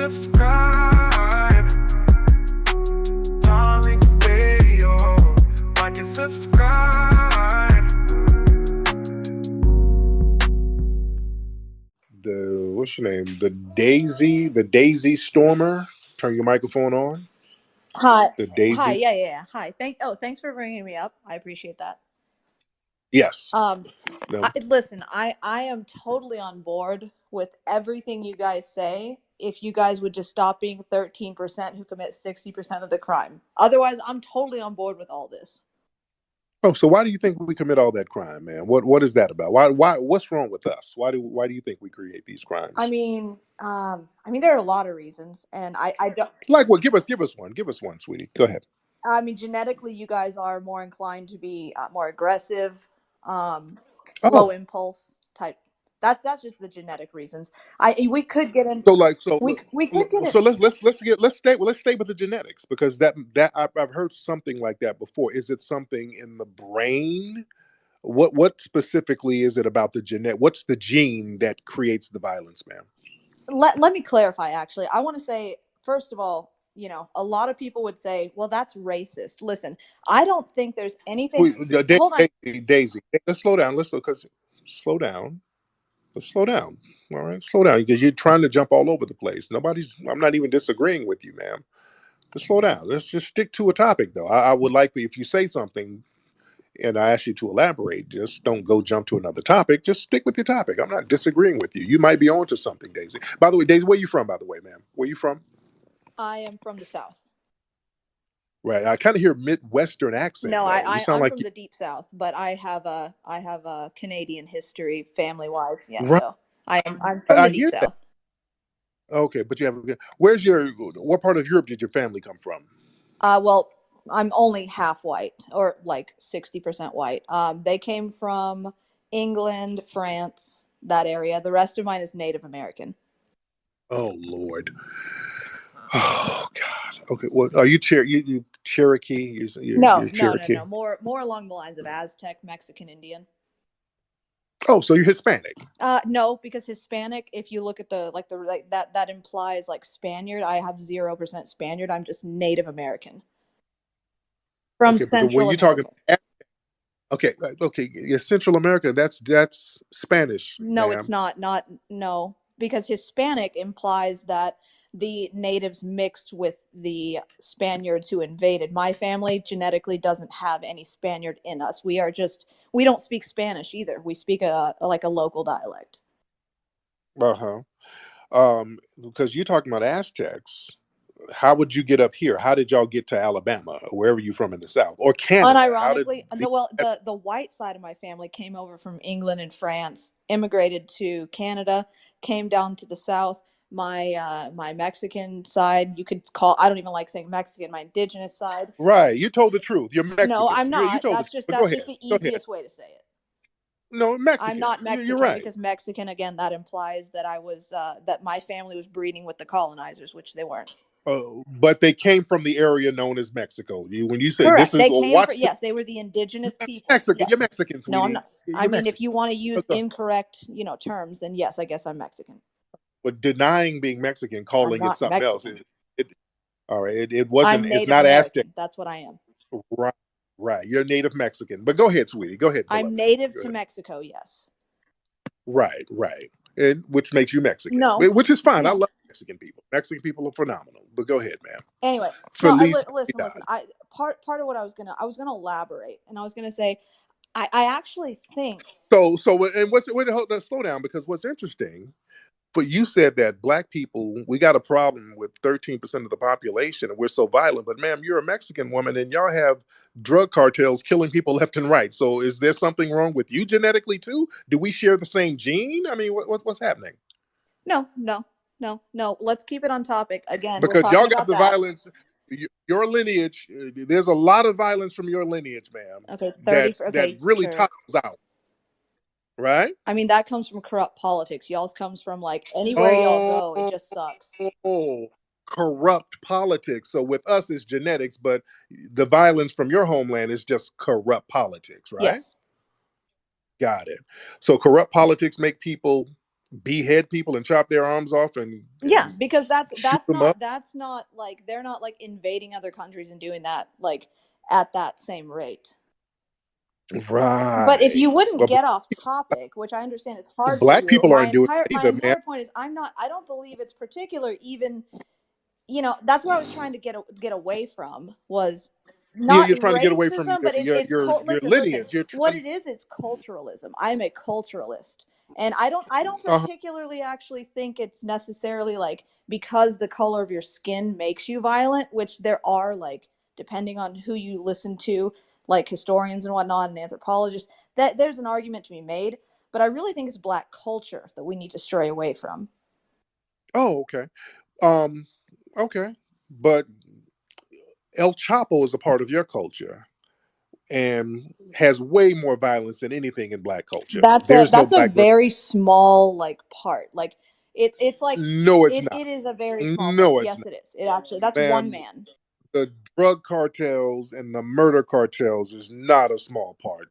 subscribe. Tariq Radio. Like and subscribe. What's your name? The Daisy Stormer. Turn your microphone on. Hi. The Daisy. Hi. Yeah. Hi. Thanks for bringing me up. I appreciate that. Yes. No. Listen, I am totally on board with everything you guys say. If you guys would just stop being 13% who commit 60% of the crime. Otherwise, I'm totally on board with all this. Oh, so why do you think we commit all that crime, man? What is that about? Why what's wrong with us? Why do you think we create these crimes? I mean, there are a lot of reasons, and I don't like what. Give us one. Give us one, sweetie. Go ahead. I mean, genetically, you guys are more inclined to be more aggressive, low impulse type. That's just the genetic reasons. We could get into we could get so let's stay with the genetics, because that I've heard something like that before. Is it something in the brain? What specifically is it about the genetic? What's the gene that creates the violence, ma'am? Let me clarify. Actually, I want to say, first of all, a lot of people would say, well, that's racist. Listen, I don't think there's anything. Hold on. Daisy, let's slow down. Slow down. Let's slow down. All right, slow down, because you're trying to jump all over the place. I'm not even disagreeing with you, ma'am. Just slow down. Let's just stick to a topic, though. I would like, if you say something and I ask you to elaborate, just don't go jump to another topic. Just stick with your topic. I'm not disagreeing with you. You might be onto something, Daisy. By the way, Daisy, where you from, by the way, ma'am? Where you from? I am from the South. Right. I kind of hear Midwestern accent. No, I'm from the deep South, but I have a Canadian history family wise. Yeah, right. So I'm from the deep South. That. Okay, but you have what part of Europe did your family come from? Well, I'm only half white, or like 60% white. They came from England, France, that area. The rest of mine is Native American. Oh Lord. Oh God. Okay. Well, are you Cherokee? No. More along the lines of Aztec, Mexican, Indian. Oh, so you're Hispanic? No, because Hispanic, if you look at that implies like Spaniard. I have 0% Spaniard. I'm just Native American from Central America. Okay. Yeah, Central America. That's Spanish. No, ma'am. It's not. No, because Hispanic implies that the natives mixed with the Spaniards who invaded. My family genetically doesn't have any Spaniard in us. We don't speak Spanish either. We speak a local dialect. Because you're talking about Aztecs. How would you get up here? How did y'all get to Alabama, or wherever you from in the South, or Canada? Unironically, the white side of my family came over from England and France, immigrated to Canada, came down to the South. My Mexican side, you could call. I don't even like saying Mexican. My indigenous side. Right, you told the truth. You're Mexican. No, I'm not. That's just the easiest way to say it. No, Mexican. I'm not Mexican. You're right. Because Mexican, again, that implies that I was that my family was breeding with the colonizers, which they weren't. But they came from the area known as Mexico. When you say correct. This is yes, they were the indigenous people. Mexican. Yes. You're Mexican, sweetie. No, I'm not. I mean, if you want to use incorrect, terms, then yes, I guess I'm Mexican. But denying being Mexican, calling it something Mexican. else. All right. It wasn't. It's not American. Aztec. That's what I am. Right. You're native Mexican. But go ahead, sweetie. Go ahead. I'm native to Mexico. Yes. Right. And which makes you Mexican. No. Which is fine. No. I love Mexican people. Mexican people are phenomenal. But go ahead, ma'am. Anyway, listen. Part of what I was gonna elaborate, and I was gonna say, I actually think. So and slow down, because what's interesting. But you said that Black people, we got a problem with 13% of the population, and we're so violent. But ma'am, you're a Mexican woman, and y'all have drug cartels killing people left and right. So is there something wrong with you genetically too? Do we share the same gene? I mean, what's happening? No. Let's keep it on topic again. Because y'all got the violence. Your lineage, there's a lot of violence from your lineage, ma'am. Okay, that really tops out. Right? I mean, that comes from corrupt politics. Y'all's comes from like anywhere y'all go, it just sucks. Corrupt politics. So with us, it's genetics, but the violence from your homeland is just corrupt politics, right? Yes. Got it. So corrupt politics make people behead people and chop their arms off and Yeah, because shoot them up. that's not like they're not like invading other countries and doing that like at that same rate. But if Right. you wouldn't But get off topic, which I understand is hard for black you, people aren't doing it my either, man. entire point is I don't believe it's particular even, you know, that's what I was trying to get away from was not You're trying to get away from racism, but it's your listen, lineage. You're what trying. it is, it's culturalism. I'm a culturalist. And I don't Uh, particularly actually think it's necessarily like because the color of your skin makes you violent, which there are like depending on who you listen to, like historians and whatnot and anthropologists, that there's an argument to be made. But I really think it's black culture that we need to stray away from. oh, okay. Um, okay. But El Chapo is a part of your culture and has way more violence than anything in black culture. There's no That's a black person. very small like part. Like it's like No, it's not. it is a very small part. No, it's Yes, not, it is. It actually that's one ma'am. man. The drug cartels and the murder cartels is not a small part.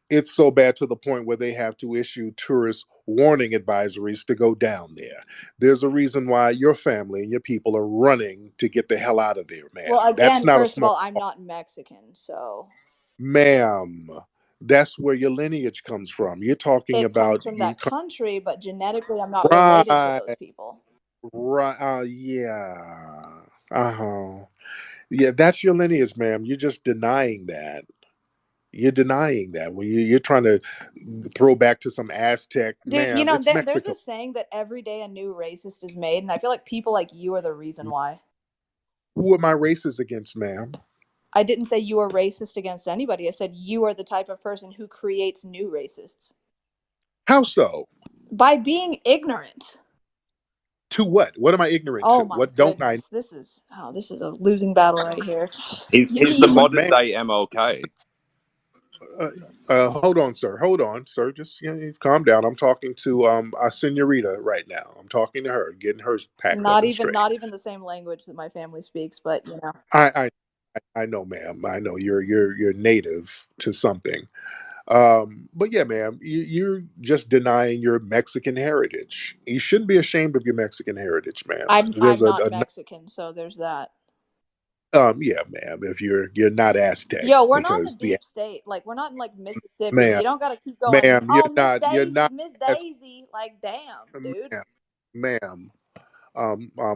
It's so bad to the point where they have to issue tourist warning advisories to go down there. There's a reason why your family and your people are running to get the hell out of there, Well, ma'am. That's again, not a first of small all, I'm part, not Mexican, so ma'am. That's where your lineage comes from. You're talking it comes about from you that come country, but genetically I'm not related to right, those people. right, yeah, uh-huh. Yeah, that's your lineage, ma'am. You're just denying that. You're denying that when you're trying to throw back to some Aztec, Dude, you ma'am. know, It's there's a Mexico. saying that every day a new racist is made, and I feel like people like you are the reason why. Who am I racist against, ma'am? I didn't say you are racist against anybody. I said you are the type of person who creates new racists How so? by being ignorant. To what? What am I ignorant Oh to? my What don't I? goodness, this is a losing battle right here. He's the But modern man, day MLK. uh, hold on, sir. Hold on, sir. Just calm down. I'm talking to a senorita right now. I'm talking to her, getting her packed up and straight. Not even the same language that my family speaks, but you know. I I know, ma'am. I know you're native to something. But yeah, ma'am, you're just denying your Mexican heritage. You shouldn't be ashamed of your Mexican heritage, ma'am. There's I'm not Mexican, so there's that. yeah, ma'am. If you're not Aztec, Yo, we're not in the because the deep state. Like we're not in like Mississippi. ma'am, You don't got to keep going. ma'am, Oh, you're not Miss as Daisy. Like damn, dude. ma'am, ma'am.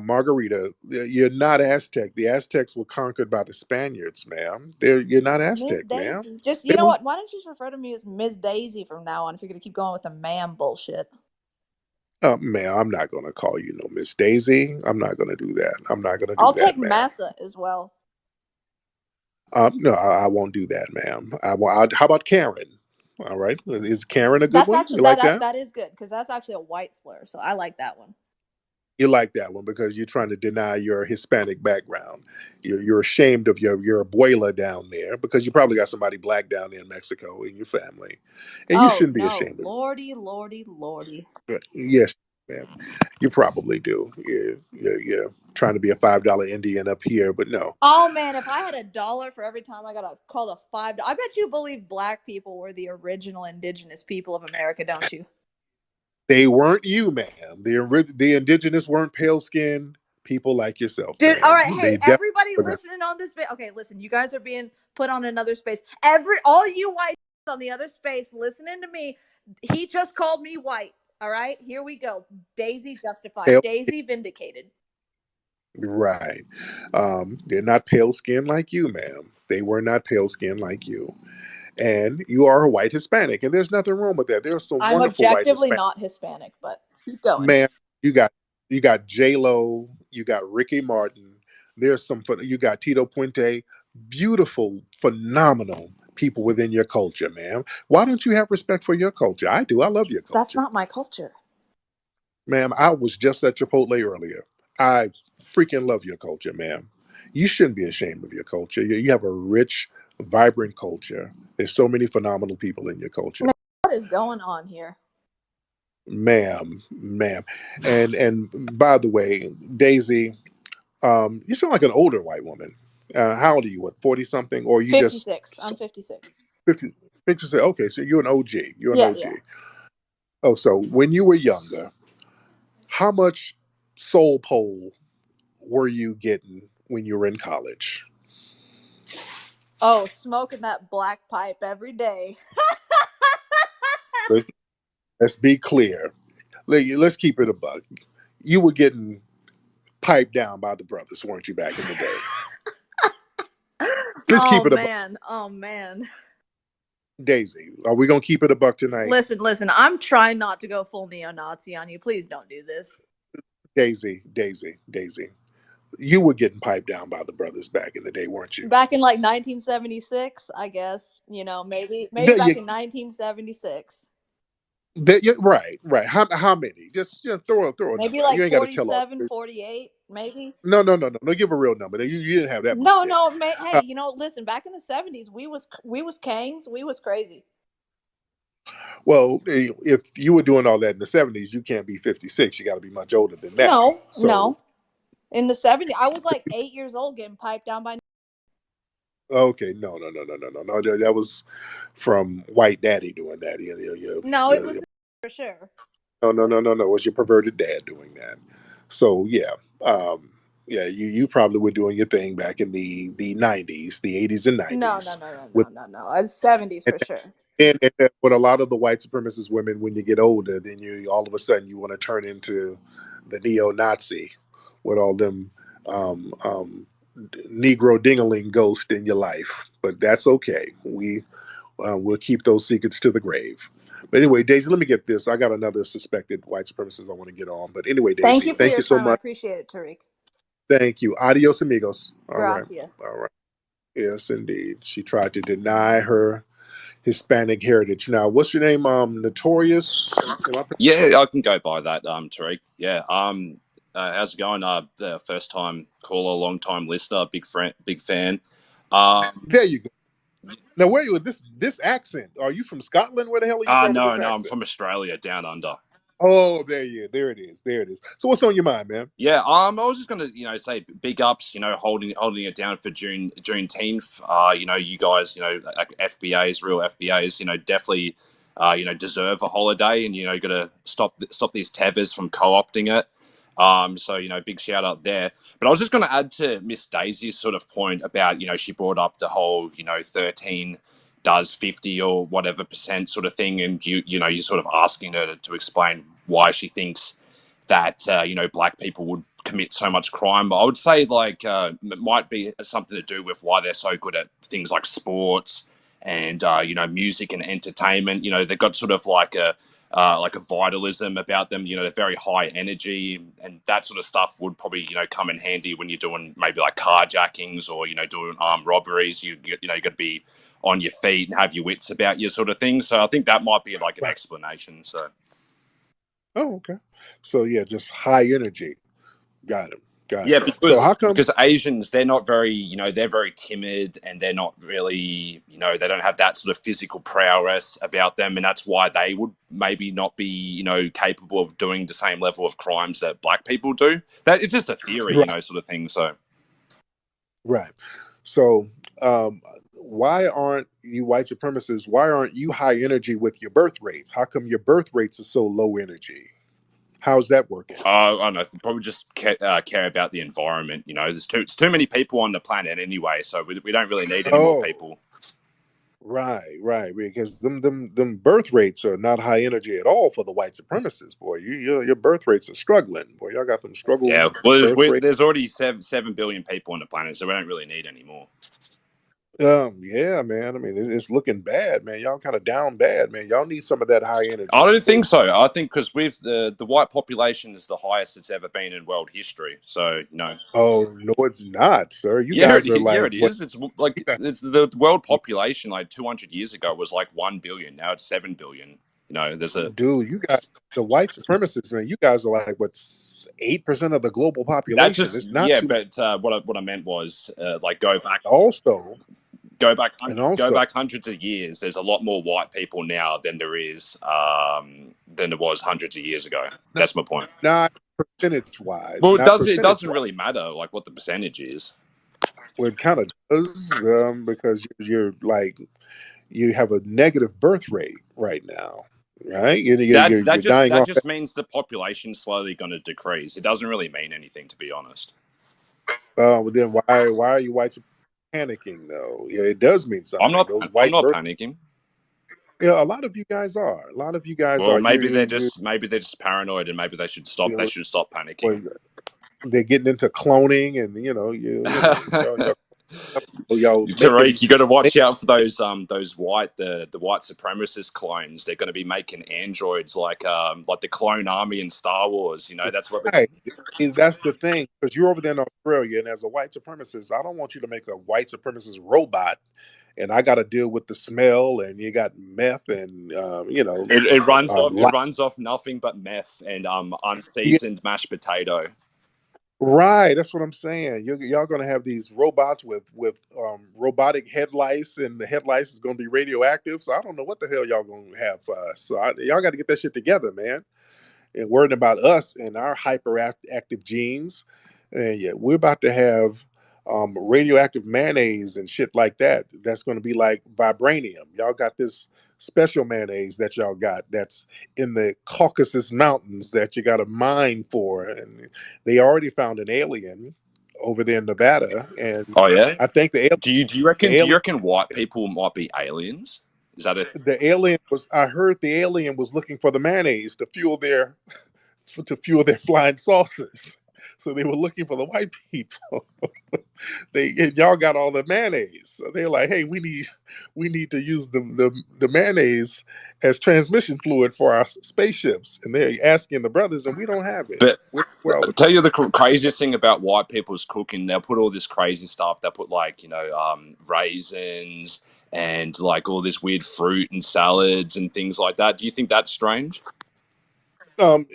Margarita, you're not Aztec. The Aztecs were conquered by the Spaniards, ma'am. You're not Miss Aztec, ma'am. Daisy. Just you They know were, what? Why don't you just refer to me as Miss Daisy from now on if you're gonna keep going with the ma'am bullshit? ma'am. I'm not gonna call you no Miss Daisy. I'm not gonna do that. I'm not gonna do I'll that, take ma'am. massa as well. No, I won't do that, ma'am. How about Karen? All right, is Karen a good one? You like that? That is good because that's actually a white slur, so I like that one. You like that one because you're trying to deny your Hispanic background. You're ashamed of your abuela down there because you probably got somebody black down there in Mexico in your family, and you Oh shouldn't be no, ashamed of lordy, lordy, lordy. it. Yes, ma'am, you probably do. You're trying to be a $5 Indian up here, but no, Oh man, if I had $1 for every time I got called a $5, I bet you believe black people were the original indigenous people of America, don't you? they weren't you, ma'am. The indigenous weren't pale skinned people like yourself, Dude, all ma'am. right, hey, They definitely everybody were not. listening on this space. Okay, listen, you guys are being put on another space. All you white on the other space listening to me, he just called me white. All right, here we go. Daisy justified. Pale, Daisy vindicated. right. They're not pale skinned like you, ma'am. They were not pale skinned like you. And you are a white Hispanic, and there's nothing wrong with that. There are some I'm wonderful white objectively Hispanic. not Hispanic, but keep going. Man, you got J Lo, you got Ricky Martin. There's some you got Tito Puente. Beautiful, phenomenal people within your culture, ma'am. Why don't you have respect for your culture? I do. I love your That's culture. not my culture. Ma'am, I was just at Chipotle earlier. I freaking love your culture, ma'am. You shouldn't be ashamed of your culture. You have a rich, vibrant culture. There's so many phenomenal people in your culture, Man, what is going on here? ma'am. And by the way, Daisy, you sound like an older white woman. How old are you? What, 40 something? Or you just 56. I'm 56. 50? Say, okay, so you're an OG. You're an Yeah, OG. yeah. Oh, so when you were younger, How much soul pole were you getting when you were in college? Oh, smoking that black pipe every day. Let's, let's be clear. Let's keep it a buck. You were getting piped down by the brothers, weren't you, back in the day? Let's Oh keep it a buck. man, oh man. Daisy, are we gonna keep it a buck tonight? Listen. I'm trying not to go full neo-Nazi on you. Please don't do this. Daisy. You were getting piped down by the brothers back in the day, weren't you? Back in like 1976, I guess. Maybe There back you, in 1976. right. How many? Just throw a Maybe number. You like ain't got to tell all. 47, 48, maybe. No. Give a real number. You didn't have that much No, then. no, hey, Uh, listen, back in the 70s, we was kangs, we was crazy. well, if you were doing all that in the 70s, you can't be 56. You got to be much older than that. No, So, no. In the 70s, I was like 8 years old getting piped down by. okay, no. That was from White Daddy doing that. No, it was for sure. No. It was your perverted dad doing that. So um, you probably were doing your thing back in the 90s, the 80s and No, no, 90s no, no, with. no, no, no. It was 70s for sure. And with a lot of the white supremacist women, when you get older, then you all of a sudden you want to turn into the neo-Nazi with all them Negro dingaling ghost in your life. But that's okay. We'll keep those secrets to the grave. But anyway, Daisy, let me get this. I got another suspected white supremacist I want to get on. But anyway, Thank Daisy, you for thank your you so time. I much. appreciate it, Tariq. Thank you. Adios, amigos. All right. Gracias. All right. Yes, indeed. She tried to deny her Hispanic heritage. Now, what's your name? Notorious. Yeah, I can go by that, Tariq. Yeah. How's it going? First time caller, long time listener, big fan. There you go. Now, where are you with this accent? Are you from Scotland? Where the hell are you from with No, this I'm accent? from Australia, down under. Oh, there it is. So, what's on your mind, man? Yeah, I was just gonna, say big ups, holding it down for Juneteenth. You guys, like FBAs, real FBAs, definitely, deserve a holiday, and got to stop these tethers from co-opting it. So big shout out there. But I was just going to add to Miss Daisy's sort of point about, she brought up the whole, 13 does 50 or whatever percent sort of thing, and you're sort of asking her to explain why she thinks that black people would commit so much crime. But I would say it might be something to do with why they're so good at things like sports and music and entertainment. They've got sort of like a vitalism about them. They're very high energy, and that sort of stuff would probably come in handy when you're doing maybe like carjackings or doing armed robberies. You got to be on your feet and have your wits about you, sort of thing. So I think that might be like an Right. explanation. So. Oh, okay. So yeah, just high energy. Got it. Yeah, So how come? because Asians, they're not very, they're very timid, and they're not really, they don't have that sort of physical prowess about them, and that's why they would maybe not be, capable of doing the same level of crimes that black people do. That it's just a theory, Right. sort of thing. So Right. So why aren't you white supremacists? Why aren't you high energy with your birth rates? How come your birth rates are so low energy? How's that working? I don't know, probably just care about the environment. There's it's too many people on the planet anyway, so we don't really need any more Oh, people. right. Because them birth rates are not high energy at all for the white supremacists, boy. Your birth rates are struggling, boy. Y'all got them struggle Yeah, well, birth rates. there's already 7 billion people on the planet, so we don't really need any more. Yeah, man. I mean, it's looking bad, man. Y'all kind of down bad, man. Y'all need some of that high energy. I don't think so. I think because with the white population is the highest it's ever been in world history. So Oh no, it's not, sir. You yeah, guys are yeah, like it what? is. It's like it's the world population like 200 years ago was like 1 billion. Now it's 7 billion. There's a Dude, you got the white supremacists, man. You guys are like what 8% of the global that's population. just It's not yeah. too much. But what I meant was like Also, go back hundreds of years. There's a lot more white people now than there was hundreds of years ago. That's my point. not percentage wise, Well, not it percentage doesn't wise. really matter like what the percentage is. Well, it kind of does because you're like you have a negative birth rate right now. right? That You're dying off. just means the population's slowly going to decrease. It doesn't really mean anything, to be honest. Well, then why are you whites panicking though? Yeah, it does mean something. Those I'm white not bird. panicking. Yeah, a lot of you guys are. A lot of you guys Well, are. maybe they're just paranoid, and maybe they should stop. They You should stop panicking. well, they're getting into cloning, and y'all making. Tariq, you got to watch out for those the white supremacist clones. They're going to be making androids like the clone army in Star Wars. You know, that's what. Right. And that's the thing, because you're over there in Australia, and as a white supremacist, I don't want you to make a white supremacist robot, and I got to deal with the smell, and you got meth, and It li- runs off nothing but meth and unseasoned mashed potato. right. That's what I'm saying. Y'all gonna have these robots with robotic headlights, and the headlights is gonna be radioactive. So I don't know what the hell y'all gonna have for us. So y'all got to get that shit together, man. And worrying about us and our hyperactive genes. And yeah, we're about to have radioactive mayonnaise and shit like that. That's going to be like vibranium. Y'all got this special mayonnaise that y'all got that's in the Caucasus Mountains that you got to mine for. And they already found an alien over there in Nevada. And Oh yeah. I think the Do you alien reckon white people might be aliens? Is that it? the alien was I heard the alien was looking for the mayonnaise to fuel their flying saucers. So they were looking for the white people. And y'all got all the mayonnaise. So they're like, hey, we need to use the mayonnaise as transmission fluid for our spaceships. And they're asking the brothers, and we don't have it. But Well, I'll tell you the craziest thing about white people's cooking. They'll put all this crazy stuff. They'll put raisins and like all this weird fruit and salads and things like that. Do you think that's strange?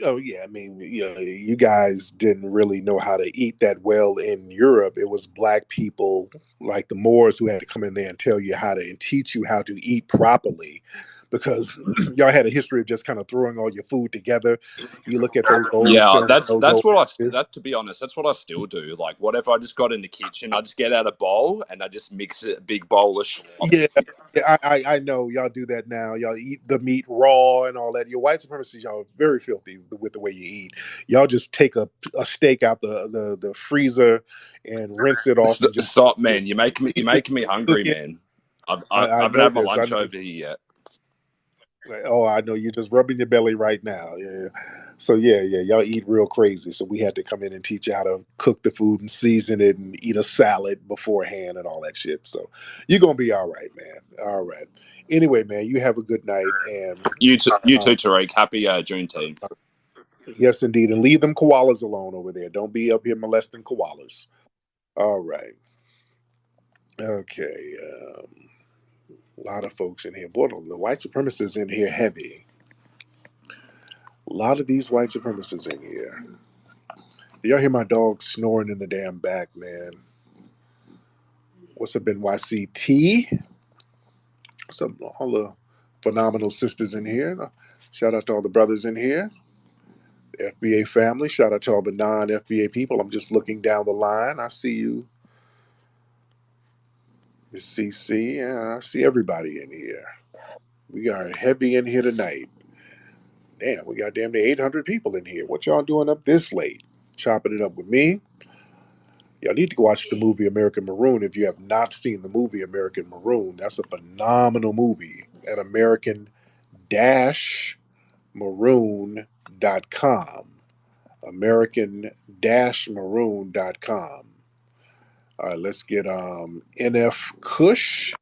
oh yeah, I mean, you guys didn't really know how to eat that well in Europe. It was black people like the Moors who had to come in there and tell you how to and teach you how to eat properly, because y'all had a history of just kind of throwing all your food together. You look at those old Yeah, films, those that's old what images. to be honest, that's what I still do. Like whatever I just got in the kitchen, I just get out a bowl and I just mix it a big bowl of schlock. Yeah, yeah, I know y'all do that now. Y'all eat the meat raw and all that. Your white supremacists, y'all are very filthy with the way you eat. Y'all just take a steak out the freezer and rinse it off and just Stop, just man! You're making me hungry, cook it. man. I I haven't know had my this. I lunch know. over here yet. Oh, I know you're just rubbing your belly right now. Yeah. So yeah, y'all eat real crazy. So we had to come in and teach you how to cook the food and season it and eat a salad beforehand and all that shit. So you're gonna be all right, man. All right. Anyway, man, you have a good night, and You um, too, Tariq. Happy Juneteenth. yes, indeed, and leave them koalas alone over there. Don't be up here molesting koalas. All right. Okay. A lot of folks in here. Boy, the white supremacists in here heavy. A lot of these white supremacists in here. Y'all hear my dog snoring in the damn back, man. What's up, NYCT? What's up, all the phenomenal sisters in here? Shout out to all the brothers in here. The FBA family. Shout out to all the non-FBA people. I'm just looking down the line. I see you, Miss CC. Yeah, I see everybody in here. We are heavy in here tonight. Damn, we got damn near 800 people in here. What y'all doing up this late? Chopping it up with me? Y'all need to watch the movie American Maroon. If you have not seen the movie American Maroon, that's a phenomenal movie at American-Maroon.com. American-Maroon.com. All right, let's get NF Kush.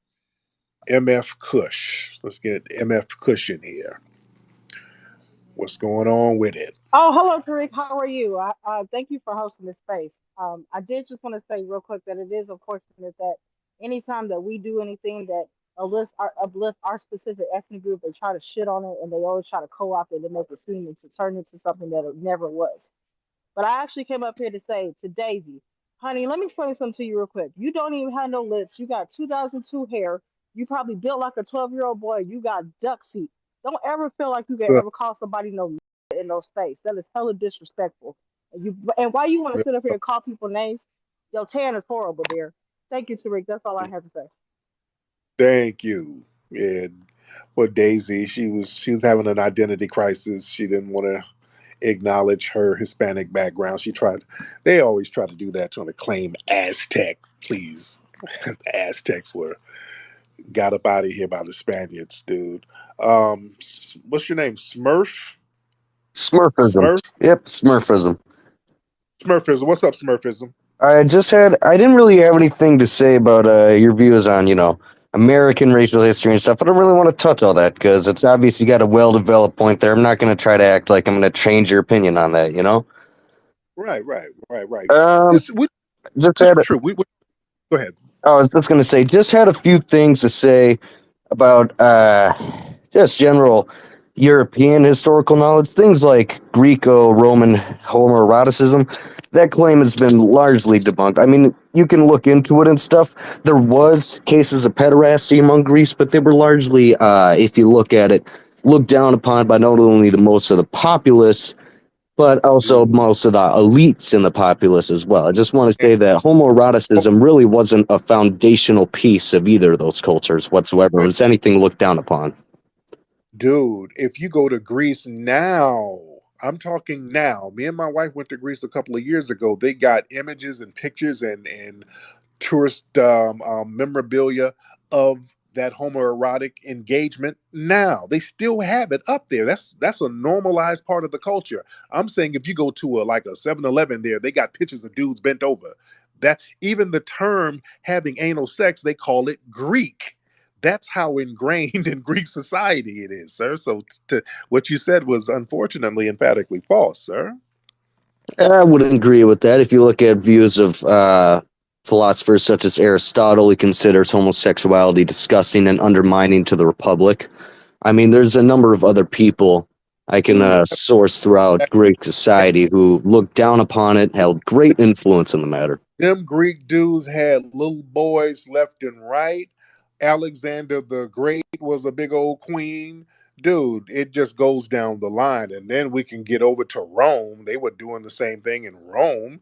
MF Kush. Let's get MF Kush in here. What's going on with it? Oh, hello, Tariq. How are you? Thank you for hosting this space. I did just want to say real quick that it is unfortunate that anytime that we do anything that uplift our specific ethnic group, they try to shit on it and they always try to co-opt it and make it seem to turn into something that it never was. But I actually came up here to say to Daisy, honey, let me explain something to you real quick. You don't even have no lips. You got 2002 hair. You probably built like a 12-year-old boy. You got duck feet. Don't ever feel like you can Uh, ever call somebody no in those face. That is hella disrespectful. And why you want to sit up here and call people names? Your tan is horrible, dear. Thank you, Tariq. That's all I have to say. Thank you. Yeah. Well, Daisy, she was having an identity crisis. She didn't want to acknowledge her Hispanic background. She tried. They always try to do that, trying to claim Aztec. Please, the Aztecs were got up out of here by the Spaniards, dude. What's your name? Smurf? Smurfism. Smurf? Yep, Smurfism. Smurfism. What's up, Smurfism? I didn't really have anything to say about your views on, American racial history and stuff. I don't really want to touch all that because it's obvious you got a well developed point there. I'm not going to try to act like I'm going to change your opinion on that, Right, right, right, right. Um, This we, just this is had, true. Go ahead. I was just going to say, just had a few things to say about just general European historical knowledge, things like Greco-Roman homoeroticism. That claim has been largely debunked. I mean, you can look into it and stuff. There was cases of pederasty among Greece, but they were largely, if you look at it, looked down upon by not only the most of the populace, but also Dude. most of the elites in the populace as well. I just want to And, say that oh, homoeroticism really wasn't a foundational piece of either of those cultures whatsoever. It was anything looked down upon. dude, if you go to Greece now, I'm talking now. Me and my wife went to Greece a couple of years ago. They got images and pictures and tourist memorabilia of that homoerotic engagement now. They still have it up there. That's a normalized part of the culture. I'm saying if you go to like a 7-Eleven there, they got pictures of dudes bent over. That even the term having anal sex, they call it Greek. That's how ingrained in Greek society it is, sir. So what you said was unfortunately emphatically false, sir. I wouldn't agree with that. If you look at views of philosophers such as Aristotle, he considers homosexuality disgusting and undermining to the Republic. I mean, there's a number of other people I can Dude, source throughout Greek society who looked down upon it, held great influence in the matter. them Greek dudes had little boys left and right. Alexander the Great was a big old queen. Dude, it just goes down the line. And then we can get over to Rome. They were doing the same thing in Rome.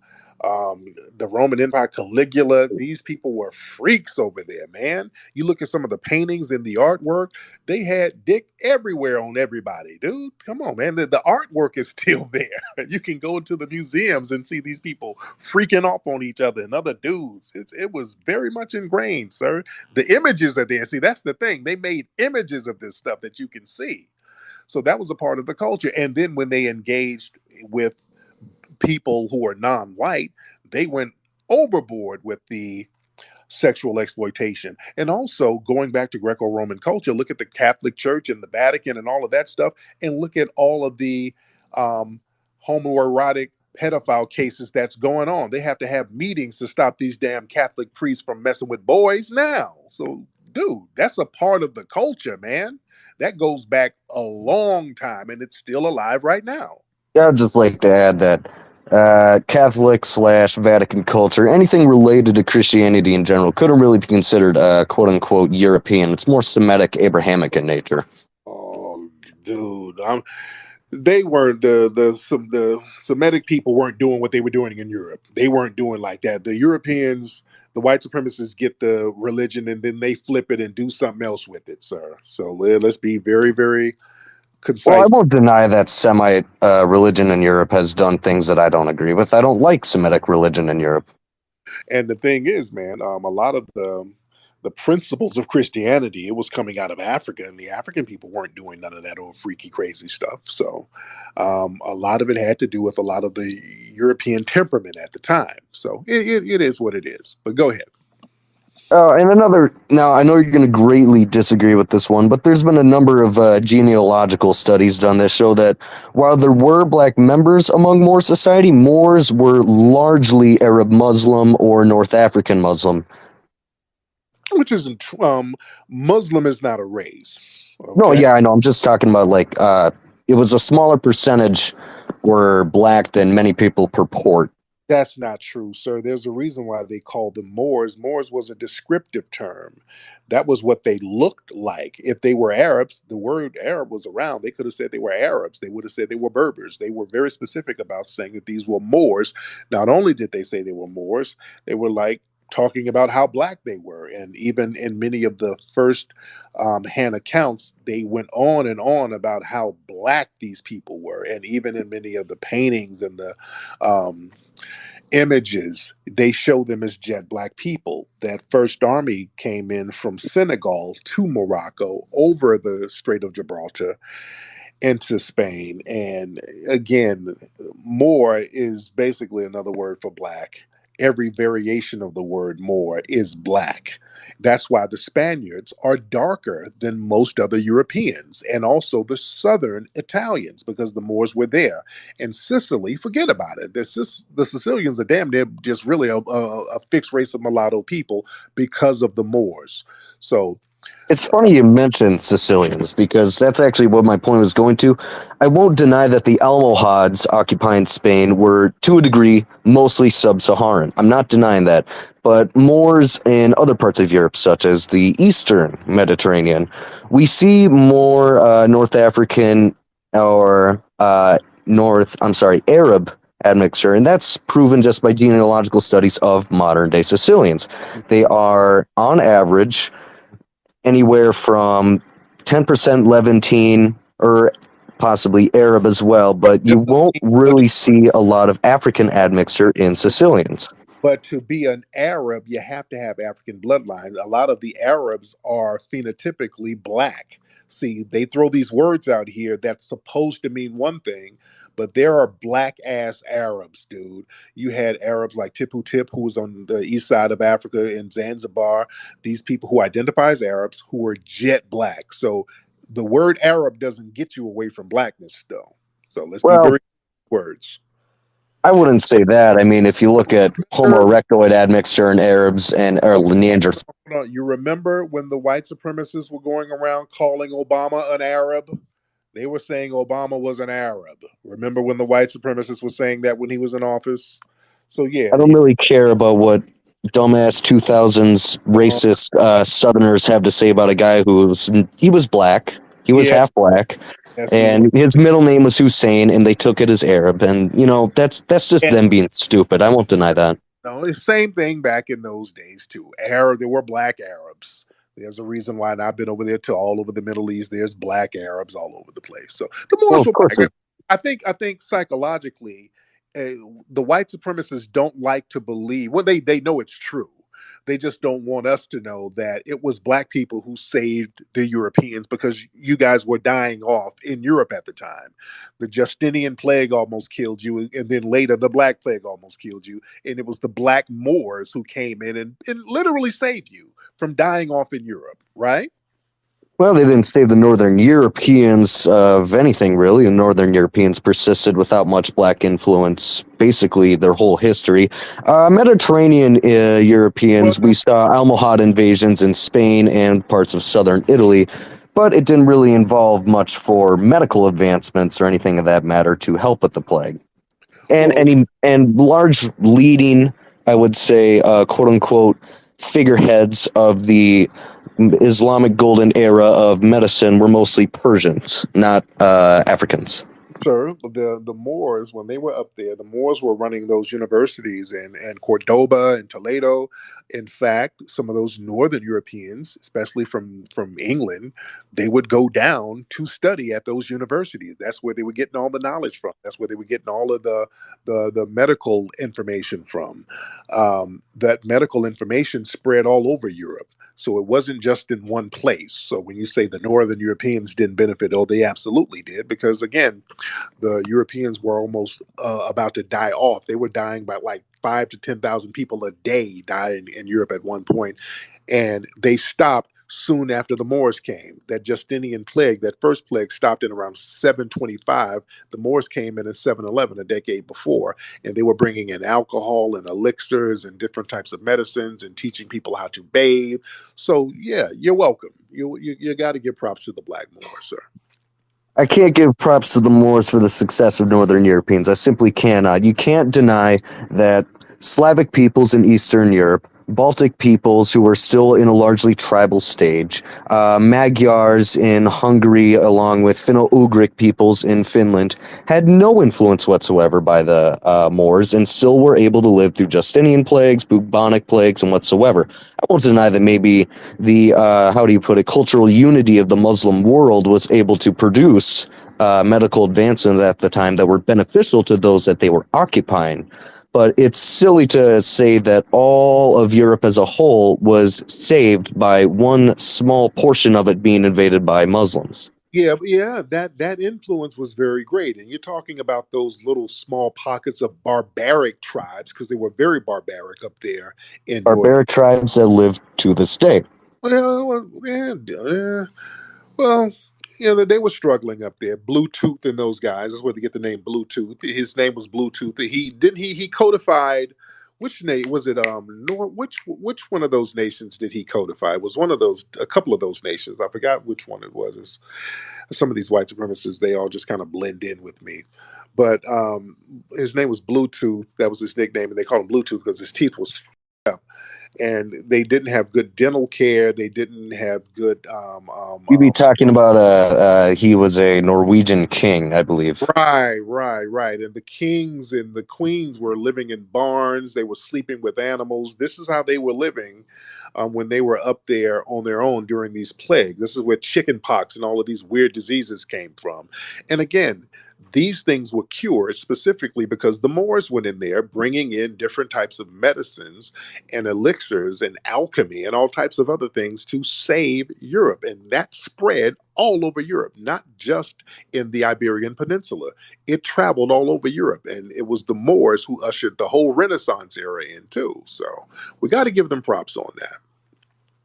The Roman Empire, Caligula, these people were freaks over there, man. You look at some of the paintings and the artwork, they had dick everywhere on everybody, dude. Come on, man. The artwork is still there. You can go into the museums and see these people freaking off on each other and other dudes. It was very much ingrained, sir. The images are there. See, that's the thing. They made images of this stuff that you can see. So that was a part of the culture. And then when they engaged with people who are non-white, they went overboard with the sexual exploitation. And also going back to Greco-Roman culture, look at the Catholic Church and the Vatican and all of that stuff, and look at all of the um, homoerotic pedophile cases that's going on. They have to have meetings to stop these damn Catholic priests from messing with boys now. So, dude, that's a part of the culture, man. That goes back a long time and it's still alive right now. Yeah, I'd just like to add that Catholic slash Vatican culture, anything related to Christianity in general, couldn't really be considered quote unquote European. It's more Semitic, Abrahamic in nature. Oh, dude, they weren't the Semitic people weren't doing what they were doing in Europe. They weren't doing like that. The Europeans, the white supremacists get the religion and then they flip it and do something else with it, sir. So let's be very, very Well, I concise. won't deny that Semite religion in Europe has done things that I don't agree with. I don't like Semitic religion in Europe. And the thing is, man, a lot of the principles of Christianity, it was coming out of Africa, and the African people weren't doing none of that old freaky, crazy stuff. So, a lot of it had to do with a lot of the European temperament at the time. So, it is what it is. But go ahead. Now I know you're going to greatly disagree with this one, but there's been a number of genealogical studies done that show that while there were black members among Moor society, Moors were largely Arab Muslim or North African Muslim. Which isn't Muslim is not a race. No, Okay. yeah, I know. I'm just talking about it was a smaller percentage were black than many people purport. That's not true, sir. There's a reason why they called them Moors. Moors was a descriptive term. That was what they looked like. If they were Arabs, the word Arab was around. They could have said they were Arabs. They would have said they were Berbers. They were very specific about saying that these were Moors. Not only did they say they were Moors, they were like talking about how black they were. And even in many of the first hand accounts, they went on and on about how black these people were. And even in many of the paintings and the images, they show them as jet black people. That first army came in from Senegal to Morocco over the Strait of Gibraltar into Spain. And again, Moor is basically another word for black. Every variation of the word Moor is black. That's why the Spaniards are darker than most other Europeans, and also the southern Italians, because the Moors were there. And Sicily, forget about it. The Sicilians are damn near just really a fixed race of mulatto people because of the Moors. So It's funny you mentioned Sicilians because that's actually what my point was going to. I won't deny that the Almohads occupying Spain were, to a degree, mostly sub-Saharan. I'm not denying that. But Moors in other parts of Europe, such as the Eastern Mediterranean, we see more North African or Arab admixture, and that's proven just by genealogical studies of modern-day Sicilians. They are, on average, anywhere from 10% Levantine or possibly Arab as well, but you won't really see a lot of African admixture in Sicilians. But to be an Arab, you have to have African bloodlines. A lot of the Arabs are phenotypically black. See, they throw these words out here that's supposed to mean one thing, but there are black ass Arabs, dude. You had Arabs like Tipu Tip, who was on the east side of Africa in Zanzibar. These people who identify as Arabs who were jet black. So the word Arab doesn't get you away from blackness, though. So let's be Well, very words. I wouldn't say that. I mean, if you look at Homo erectoid admixture in Arabs and or Neanderthals, You remember when the white supremacists were going around calling Obama an Arab? They were saying Obama was an Arab. Remember when the white supremacists were saying that when he was in office? So yeah, I don't really care about what dumbass 2000s racist Southerners have to say about a guy he was black, he was yeah, half black, yes, he was. and his middle name was Hussein, and they took it as Arab, and that's just And them being stupid. I won't deny that. no, it's the same thing back in those days too. Arab, there were black Arabs. There's a reason why, and I've been over there to all over the Middle East. There's black Arabs all over the place. So the Well, Moors of were course, black. I think psychologically, the white supremacists don't like to believe. Well, they know it's true. They just don't want us to know that it was black people who saved the Europeans, because you guys were dying off in Europe at the time. The Justinian plague almost killed you, and then later the Black Plague almost killed you. And it was the black Moors who came in and literally saved you from dying off in Europe, right? well, they didn't save the Northern Europeans of anything, really. The Northern Europeans persisted without much black influence, basically their whole history. Mediterranean Well, Europeans, we saw Almohad invasions in Spain and parts of southern Italy, but it didn't really involve much for medical advancements or anything of that matter to help with the plague. And well, large leading, I would say, quote unquote, figureheads of the Islamic golden era of medicine were mostly Persians, not Africans. sir, the Moors, when they were up there, the Moors were running those universities in Cordoba and Toledo. In fact, some of those northern Europeans, especially from England, they would go down to study at those universities. That's where they were getting all the knowledge from. That's where they were getting all of the medical information from. That medical information spread all over Europe. So it wasn't just in one place. So when you say the Northern Europeans didn't benefit, oh, they absolutely did, because again, the Europeans were almost about to die off. They were dying by like 5 to 10,000 people a day dying in Europe at one point, and they stopped soon after the Moors came. That Justinian plague, that first plague, stopped in around 725. The Moors came in 711, a decade before, and they were bringing in alcohol and elixirs and different types of medicines and teaching people how to bathe. So yeah, you're welcome. You got to give props to the Black Moors, sir. I can't give props to the Moors for the success of Northern Europeans. I simply cannot. You can't deny that Slavic peoples in Eastern Europe Baltic peoples who were still in a largely tribal stage, Magyars in Hungary, along with Finno-Ugric peoples in Finland, had no influence whatsoever by the Moors and still were able to live through Justinian plagues, bubonic plagues, and whatsoever. I won't deny that maybe the, how do you put it, cultural unity of the Muslim world was able to produce medical advancements at the time that were beneficial to those that they were occupying. But it's silly to say that all of Europe as a whole was saved by one small portion of it being invaded by Muslims. Yeah, that influence was very great. And you're talking about those little small pockets of barbaric tribes because they were very barbaric up there in northern. Barbaric tribes that live to this day. Well, they were struggling up there. Bluetooth and those guys. That's where they get the name Bluetooth. His name was Bluetooth. He codified. Which name was it? Which one of those nations did he codify? It was one of those, a couple of those nations. I forgot which one it was. Some of these white supremacists, they all just kind of blend in with me. But his name was Bluetooth. That was his nickname, and they called him Bluetooth because his teeth was up, and they didn't have good dental care. They didn't have good. You'd be talking about he was a Norwegian king, I believe. Right. And the kings and the queens were living in barns. They were sleeping with animals. This is how they were living when they were up there on their own during these plagues. This is where chicken pox and all of these weird diseases came from. And again, these things were cured specifically because the Moors went in there bringing in different types of medicines and elixirs and alchemy and all types of other things to save Europe. And that spread all over Europe, not just in the Iberian Peninsula. It traveled all over Europe. And it was the Moors who ushered the whole Renaissance era in too. So we got to give them props on that.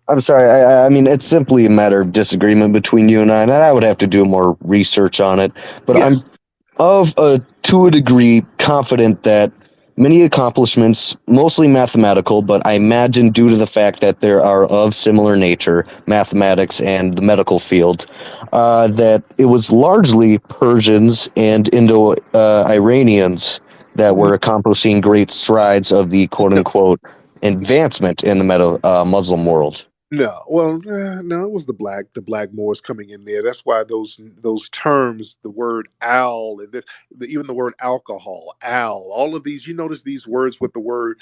I'm sorry. I mean, it's simply a matter of disagreement between you and I would have to do more research on it. But Yes. To a degree, confident that many accomplishments, mostly mathematical, but I imagine due to the fact that there are of similar nature, mathematics and the medical field, that it was largely Persians and Indo-Iranians that were accomplishing great strides of the quote-unquote advancement in the Muslim world. No, it was the black Moors coming in there. That's why those terms, the word al and even the word alcohol, all of these. You notice these words with the word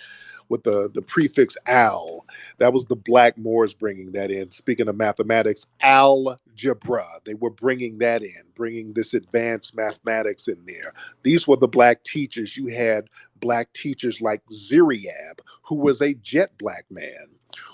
with the prefix al. That was the black Moors bringing that in. Speaking of mathematics, algebra. They were bringing that in, bringing this advanced mathematics in there. These were the black teachers. You had black teachers like Ziriab, who was a jet black man,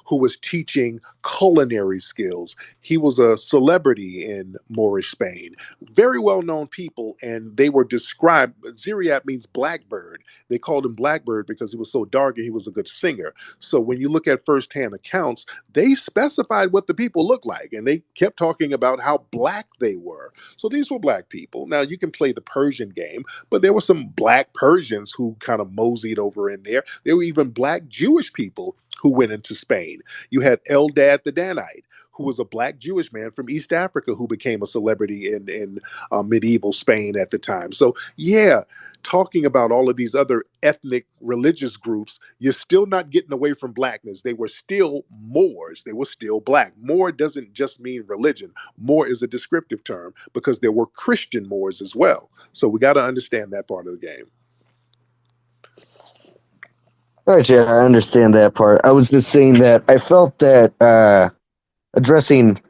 who was teaching culinary skills. He was a celebrity in Moorish Spain. Very well-known people, and they were described. Ziriat means blackbird. They called him Blackbird because he was so dark and he was a good singer. So when you look at first-hand accounts, they specified what the people looked like, and they kept talking about how black they were. So these were black people. Now, you can play the Persian game, but there were some black Persians who kind of moseyed over in there. There were even black Jewish people who went into Spain. You had Eldad the Danite, who was a black Jewish man from East Africa who became a celebrity in medieval Spain at the time. So, yeah, talking about all of these other ethnic religious groups, you're still not getting away from blackness. They were still Moors. They were still black. Moor doesn't just mean religion. Moor is a descriptive term because there were Christian Moors as well. So we got to understand that part of the game. Right, yeah, I understand that part. I was just saying that I felt that addressing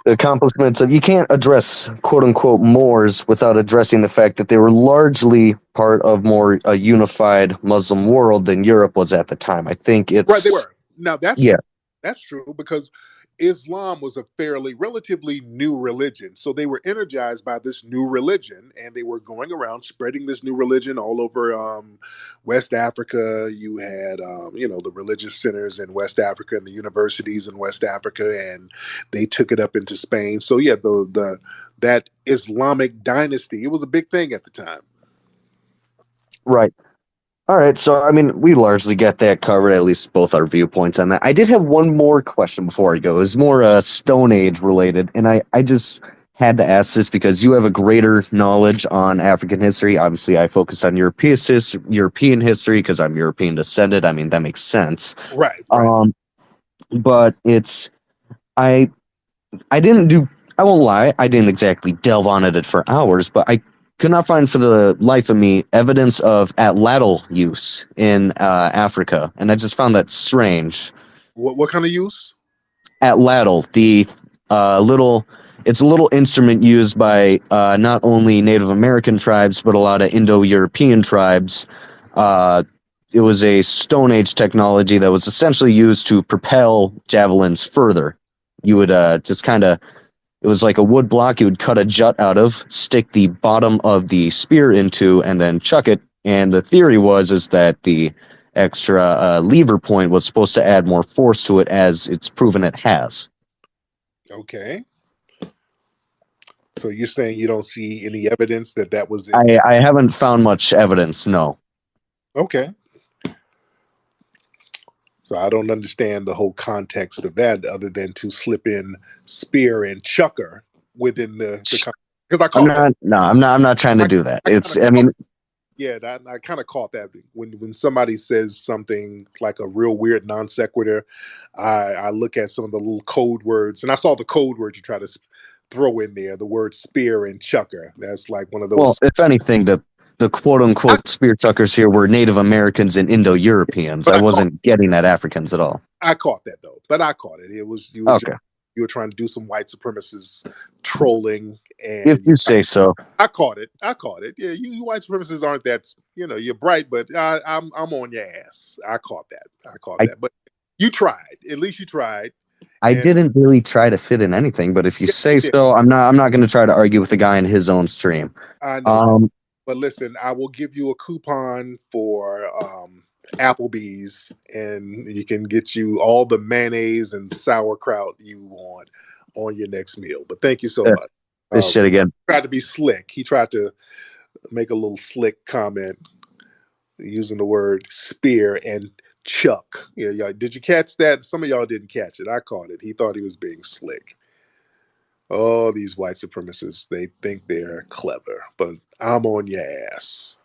the accomplishments of, you can't address quote unquote Moors without addressing the fact that they were largely part of more a unified Muslim world than Europe was at the time. I think it's right. They were. Now that's yeah. That's true because Islam was a relatively new religion. So they were energized by this new religion and they were going around spreading this new religion all over West Africa. You had, the religious centers in West Africa and the universities in West Africa, and they took it up into Spain. So yeah, that Islamic dynasty, it was a big thing at the time. Right. All right, so I mean, we largely get that covered, at least both our viewpoints on that. I did have one more question before I go. It's more Stone Age related, and I just had to ask this because you have a greater knowledge on African history. Obviously, I focus on European history because I'm European descended. I mean, that makes sense. Right. But I I didn't do. I won't lie. I didn't exactly delve on it for hours, but I could not find for the life of me evidence of atlatl use in Africa, and I just found that strange. What kind of use? Atlatl, the little. It's a little instrument used by not only Native American tribes, but a lot of Indo-European tribes. Uh, it was a Stone Age technology that was essentially used to propel javelins further. You would just kind of, it was like a wood block you would cut a jut out of, stick the bottom of the spear into, and then chuck it. And the theory is that the extra lever point was supposed to add more force to it, as it's proven it has. Okay. So you're saying you don't see any evidence that was in? I haven't found much evidence, no. Okay. So I don't understand the whole context of that, other than to slip in spear and chucker within the because I caught that. I'm not trying to do that. Yeah, I kind of caught that when somebody says something like a real weird non sequitur. I look at some of the little code words, and I saw the code word you try to throw in there, the word spear and chucker. That's like one of those. Well, if anything, the quote unquote spear chuckers here were Native Americans and Indo-Europeans. I wasn't getting at Africans at all. I caught that though, but I caught it. It was you were trying to do some white supremacist trolling, and if you say so. I caught it. Yeah, you white supremacists aren't that, you're bright, but I'm on your ass. I caught that. But you tried. At least you tried. I didn't really try to fit in anything, but if you say so, I'm not going to try to argue with the guy in his own stream. I know. But listen, I will give you a coupon for Applebee's, and you can get you all the mayonnaise and sauerkraut you want on your next meal. But thank you so much. This shit again. Tried to be slick. He tried to make a little slick comment using the word spear and chuck. Yeah, y'all, did you catch that? Some of y'all didn't catch it. I caught it. He thought he was being slick. Oh, these white supremacists, they think they're clever, but I'm on your ass.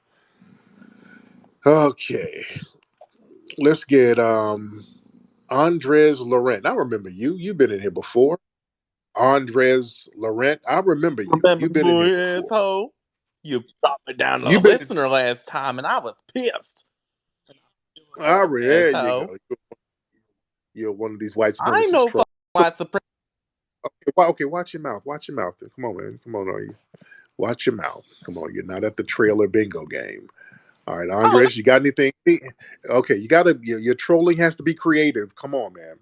Okay. Let's get Andres Laurent. I remember you. You've been in here before. Andres Laurent. I remember you. You've been in here before. Asshole. You brought me down to the listener last time, and I was pissed. There you go. You're one of these white supremacists. I know white supremacists. Okay, watch your mouth. Watch your mouth. Come on, man. Come on, are you? Watch your mouth. Come on, you're not at the trailer bingo game. All right, Andres, you got anything? Okay, you gotta. Your trolling has to be creative. Come on, man.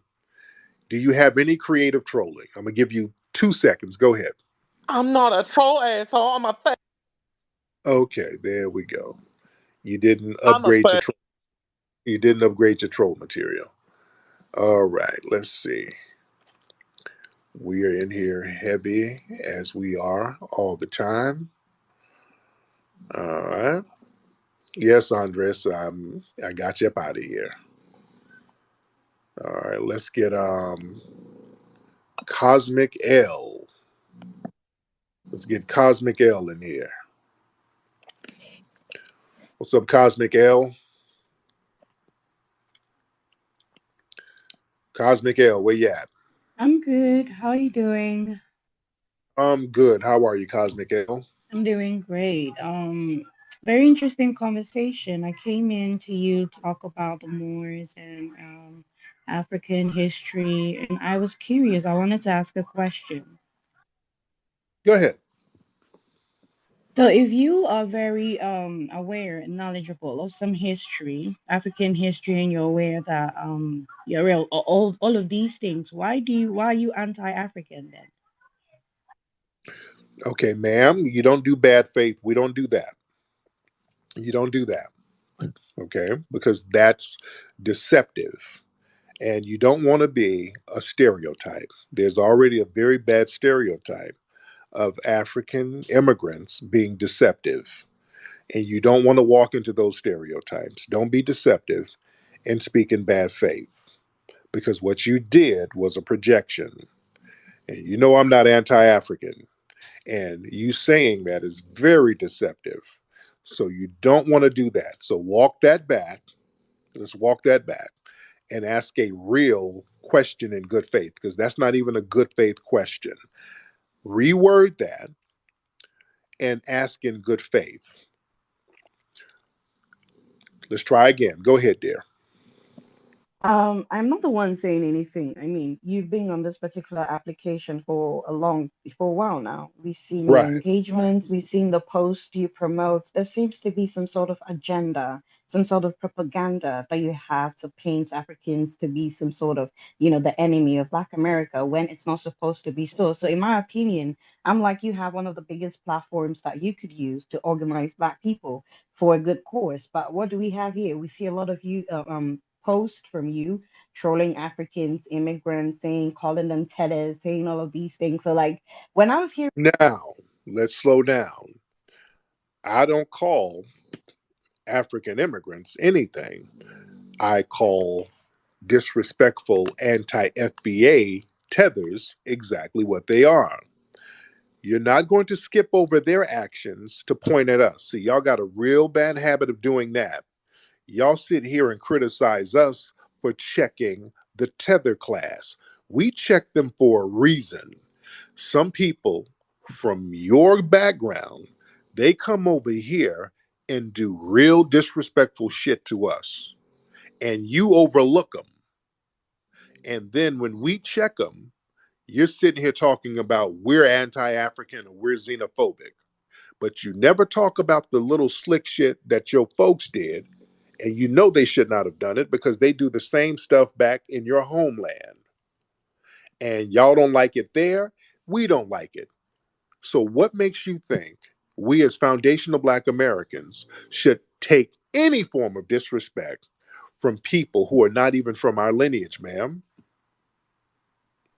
Do you have any creative trolling? I'm gonna give you 2 seconds. Go ahead. I'm not a troll, asshole. I'm a fake. Okay, there we go. You didn't upgrade your troll. You didn't upgrade your troll material. All right, let's see. We are in here heavy as we are all the time. All right. Yes, Andres, I got you up out of here. All right, let's get Cosmic L. Let's get Cosmic L in here. What's up, Cosmic L? Cosmic L, where you at? I'm good. How are you doing? I'm good. How are you, Cosmic L? I'm doing great. Very interesting conversation. I came in to you talk about the Moors and African history, and I was curious. I wanted to ask a question. Go ahead. So, if you are very aware and knowledgeable of some history, African history, and you're aware that you're real all of these things, why are you anti-African then? Okay, ma'am, you don't do bad faith. We don't do that. You don't do that. Okay, because that's deceptive. And you don't want to be a stereotype. There's already a very bad stereotype of African immigrants being deceptive. And you don't want to walk into those stereotypes. Don't be deceptive and speak in bad faith. Because what you did was a projection. And you know I'm not anti-African. And you saying that is very deceptive. So you don't want to do that. So walk that back. Let's walk that back and ask a real question in good faith, because that's not even a good faith question. Reword that and ask in good faith. Let's try again. Go ahead, dear. I'm not the one saying anything. I mean, you've been on this particular application for a while now. We've seen your Right. engagements, we've seen the posts you promote. There seems to be some sort of agenda, some sort of propaganda that you have to paint Africans to be some sort of, the enemy of Black America when it's not supposed to be so. So, in my opinion, I'm like you have one of the biggest platforms that you could use to organize Black people for a good cause. But what do we have here? We see a lot of you post from you trolling Africans, immigrants, saying, calling them tellers, saying all of these things. So, like, when I was here, Now, let's slow down. I don't call African immigrants anything. I call disrespectful anti FBA tethers exactly what they are. You're not going to skip over their actions to point at us. See, y'all got a real bad habit of doing that. Y'all sit here and criticize us for checking the tether class. We check them for a reason. Some people from your background, they come over here and do real disrespectful shit to us, and you overlook them. And then when we check them, you're sitting here talking about we're anti-African or we're xenophobic, but you never talk about the little slick shit that your folks did, and you know they should not have done it because they do the same stuff back in your homeland. And y'all don't like it there, we don't like it. So what makes you think we as foundational Black Americans should take any form of disrespect from people who are not even from our lineage, ma'am?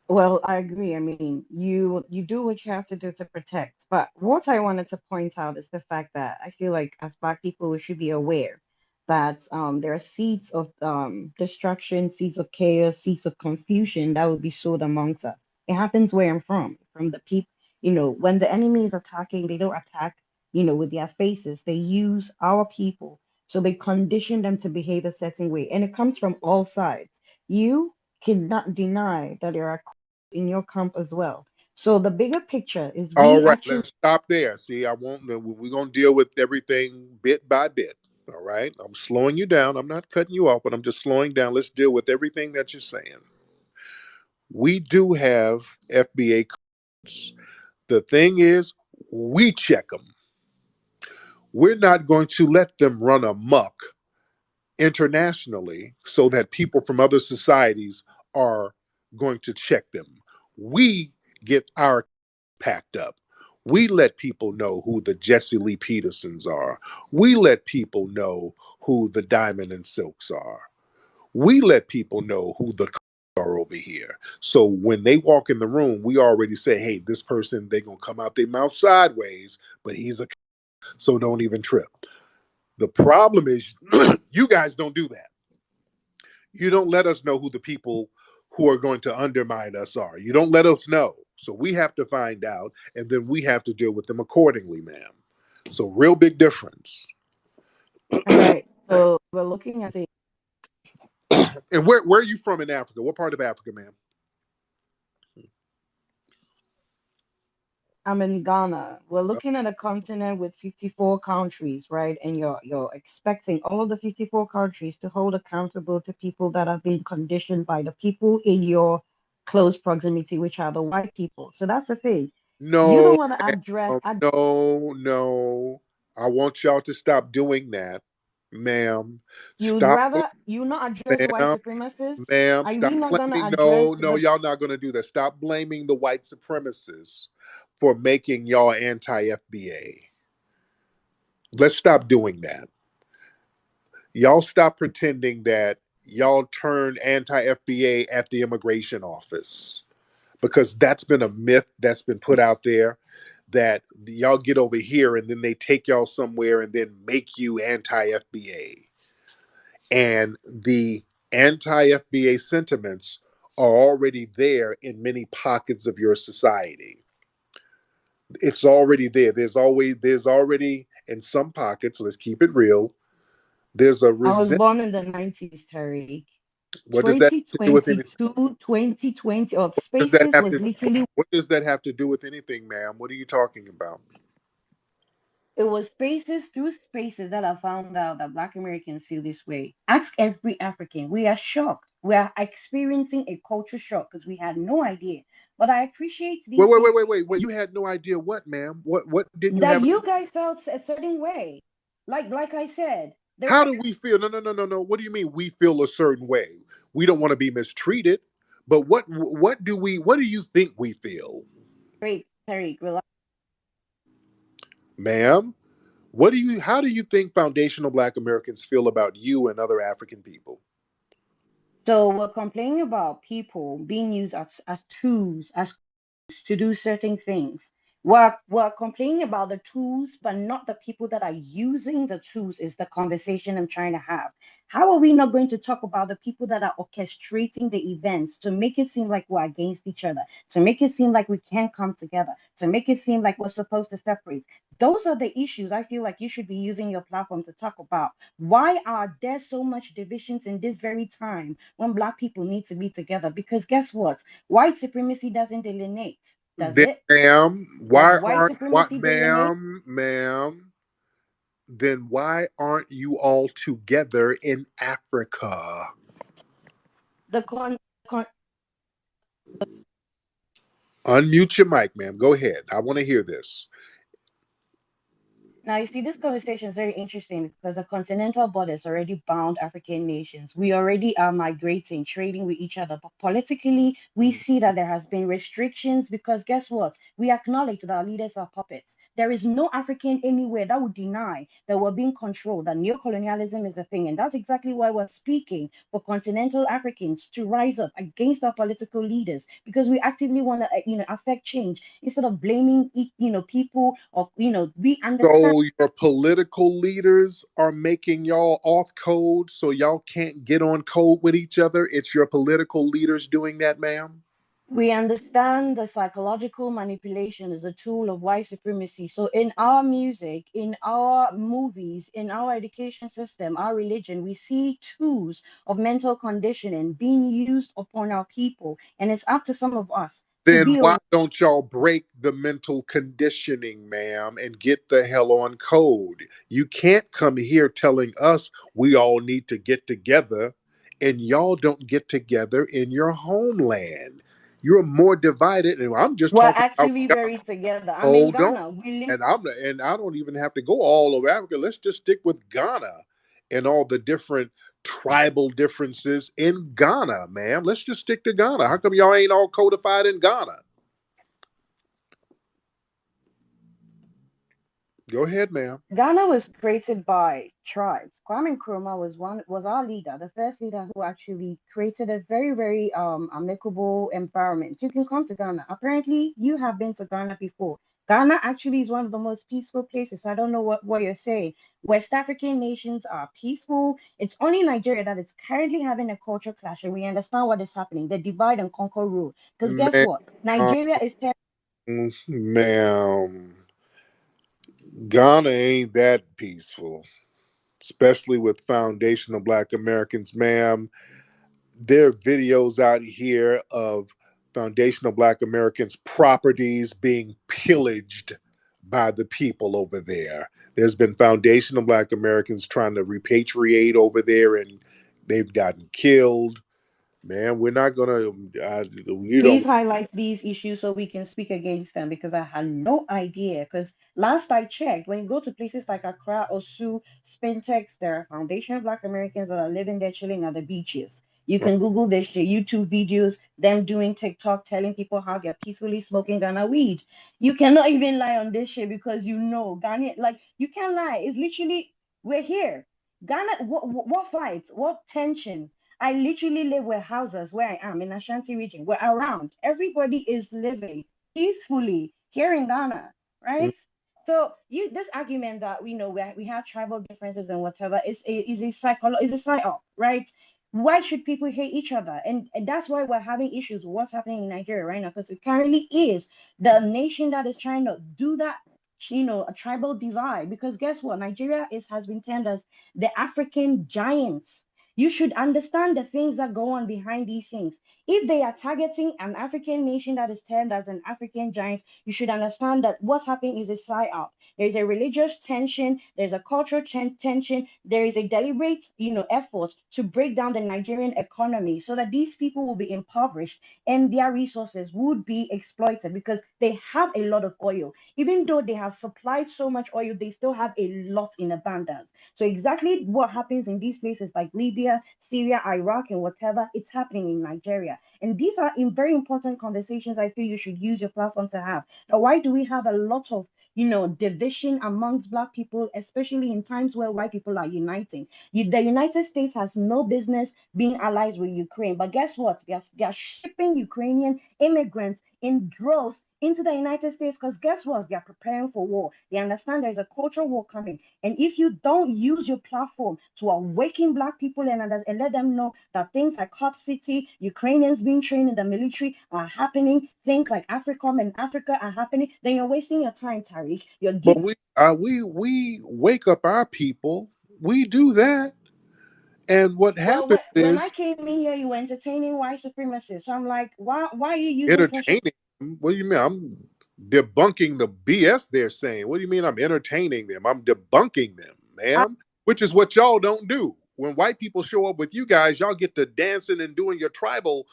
well, I agree. I mean, you do what you have to do to protect. But what I wanted to point out is the fact that I feel like as Black people, we should be aware that there are seeds of destruction, seeds of chaos, seeds of confusion that will be sowed amongst us. It happens where I'm from the people. When the enemy is attacking, they don't attack, with their faces. They use our people, so they condition them to behave a certain way, and it comes from all sides. You cannot deny that there are in your camp as well. So the bigger picture is All we right, actually let's stop there. See, I won't. We're gonna deal with everything bit by bit. All right, I'm slowing you down. I'm not cutting you off, but I'm just slowing down. Let's deal with everything that you're saying. We do have FBA codes. The thing is, we check them. We're not going to let them run amok internationally so that people from other societies are going to check them. We get our packed up. We let people know who the Jesse Lee Petersons are. We let people know who the Diamond and Silks are. We let people know who the are over here. So when they walk in the room, we already say, hey, this person, they're going to come out their mouth sideways, but he's a, so don't even trip. The problem is you guys don't do that. You don't let us know who the people who are going to undermine us are. You don't let us know. So we have to find out, and then we have to deal with them accordingly, ma'am. So real big difference. all right. So we're looking at it. And where are you from in Africa? What part of Africa, ma'am? I'm in Ghana. We're looking at a continent with 54 countries, right? And you're expecting all of the 54 countries to hold accountable to people that have been conditioned by the people in your close proximity, which are the white people. So that's the thing. You No, don't want to address. no. I want y'all to stop doing that, ma'am. You'd Stop, rather you not address the white ma'am. supremacists? Ma'am, Are stop we not gonna blaming. address No, the y'all not going to do that. Stop blaming the white supremacists for making y'all anti FBA. Let's stop doing that. Y'all stop pretending that y'all turned anti FBA at the immigration office, because that's been a myth that's been put out there, that y'all get over here and then they take y'all somewhere and then make you anti FBA. And the anti FBA sentiments are already there in many pockets of your society. It's already there. There's already in some pockets. Let's keep it real. There's a I was resent. born in the 90s, Tariq. What does that have to do with anything? 2022, 2020, or What does that Spaces have was to? literally, What does that have to do with anything, ma'am? What are you talking about? it was Spaces through Spaces that I found out that Black Americans feel this way. Ask every African. We are shocked. We are experiencing a culture shock because we had no idea. But I appreciate Wait, these wait, wait, people wait, wait, wait. You had no idea what, ma'am? What didn't you that have? you guys felt a certain way. Like I said, there How do we feel? No, no, no, no, no. What do you mean we feel a certain way? We don't want to be mistreated. But what do you think we feel? Tariq, relax. Ma'am? How do you think foundational black Americans feel about you and other African people? So we're complaining about people being used as tools, as to do certain things. We're complaining about the tools, but not the people that are using the tools, is the conversation I'm trying to have. How are we not going to talk about the people that are orchestrating the events to make it seem like we're against each other, to make it seem like we can't come together, to make it seem like we're supposed to separate? Those are the issues I feel like you should be using your platform to talk about. Why are there so much divisions in this very time when Black people need to be together? Because guess what? White supremacy doesn't delineate, does Then, it? ma'am, Does why white aren't what, supremacy delineate? ma'am? Then why aren't you all together in Africa? The con Unmute your mic, ma'am. Go ahead. I want to hear this. Now, you see, this conversation is very interesting because the continental borders already bound African nations. We already are migrating, trading with each other. But politically, we see that there has been restrictions because guess what? We acknowledge that our leaders are puppets. There is no African anywhere that would deny that we're being controlled, that neocolonialism is a thing. And that's exactly why we're speaking for continental Africans to rise up against our political leaders because we actively want to, affect change instead of blaming, people, or, we understand. So your political leaders are making y'all off code so y'all can't get on code with each other. It's your political leaders doing that, ma'am. We understand the psychological manipulation is a tool of white supremacy. So, in our music, in our movies, in our education system, our religion, we see tools of mental conditioning being used upon our people. And it's up to some of us to Then be why aware. don't y'all break the mental conditioning, ma'am, and get the hell on code? You can't come here telling us we all need to get together and y'all don't get together in your homeland. You're more divided, and I'm just We're talking about actually Ghana. very together. I'm in Hold on. Ghana. We live. And I don't even have to go all over Africa. Let's just stick with Ghana and all the different tribal differences in Ghana, ma'am. Let's just stick to Ghana. How come y'all ain't all codified in Ghana? Go ahead, ma'am. Ghana was created by tribes. Kwame Nkrumah was our leader, the first leader who actually created a very, very amicable environment. You can come to Ghana. Apparently, you have been to Ghana before. Ghana actually is one of the most peaceful places. I don't know what you're saying. West African nations are peaceful. It's only Nigeria that is currently having a culture clash, and we understand what is happening. The divide and conquer rule. Because guess Ma'am, what? Nigeria is ma'am, Ghana ain't that peaceful, especially with foundational Black Americans, ma'am. There are videos out here of foundational Black Americans' properties being pillaged by the people over there. There's been foundational Black Americans trying to repatriate over there, and they've gotten killed. Man, we're not gonna. You Please don't. highlight these issues so we can speak against them because I had no idea. Because last I checked, when you go to places like Accra, Osu, Spintex, there are foundation Black Americans that are living there chilling at the beaches. You can Google their shit, YouTube videos, them doing TikTok, telling people how they're peacefully smoking Ghana weed. You cannot even lie on this shit because Ghana, like, you can't lie. It's literally, we're here. Ghana, what fights, what tension? I literally live where houses where I am in Ashanti region. We're around. Everybody is living peacefully here in Ghana, right? So this argument that we know we have tribal differences and whatever is a psych up, right? Why should people hate each other? And that's why we're having issues with what's happening in Nigeria right now, because it currently is the nation that is trying to do that, a tribal divide. Because guess what? Nigeria has been termed as the African giants. You should understand the things that go on behind these things. If they are targeting an African nation that is termed as an African giant, you should understand that what's happening is a psyop. There is a religious tension, there's a cultural tension, there is a deliberate, effort to break down the Nigerian economy so that these people will be impoverished and their resources would be exploited because they have a lot of oil. Even though they have supplied so much oil, they still have a lot in abundance. So exactly what happens in these places like Libya, Syria, Iraq, and whatever, it's happening in Nigeria. And these are very important conversations I feel you should use your platform to have. Now, why do we have a lot of division amongst Black people, especially in times where white people are uniting? The United States has no business being allies with Ukraine, but guess what? They are shipping Ukrainian immigrants in droves into the United States because guess what? They are preparing for war. They understand there is a cultural war coming. And if you don't use your platform to awaken Black people and let them know that things like Cop City, Ukrainians being trained in the military are happening, things like AFRICOM and Africa are happening, then you're wasting your time, Tariq. But we wake up our people. We do that. And what happens when I is came in here, you were entertaining white supremacists. So I'm like, why are you using pressure? entertaining them. What do you mean? I'm debunking the BS they're saying. What do you mean I'm entertaining them? I'm debunking them, ma'am, which is what y'all don't do. When white people show up with you guys, y'all get to dancing and doing your tribal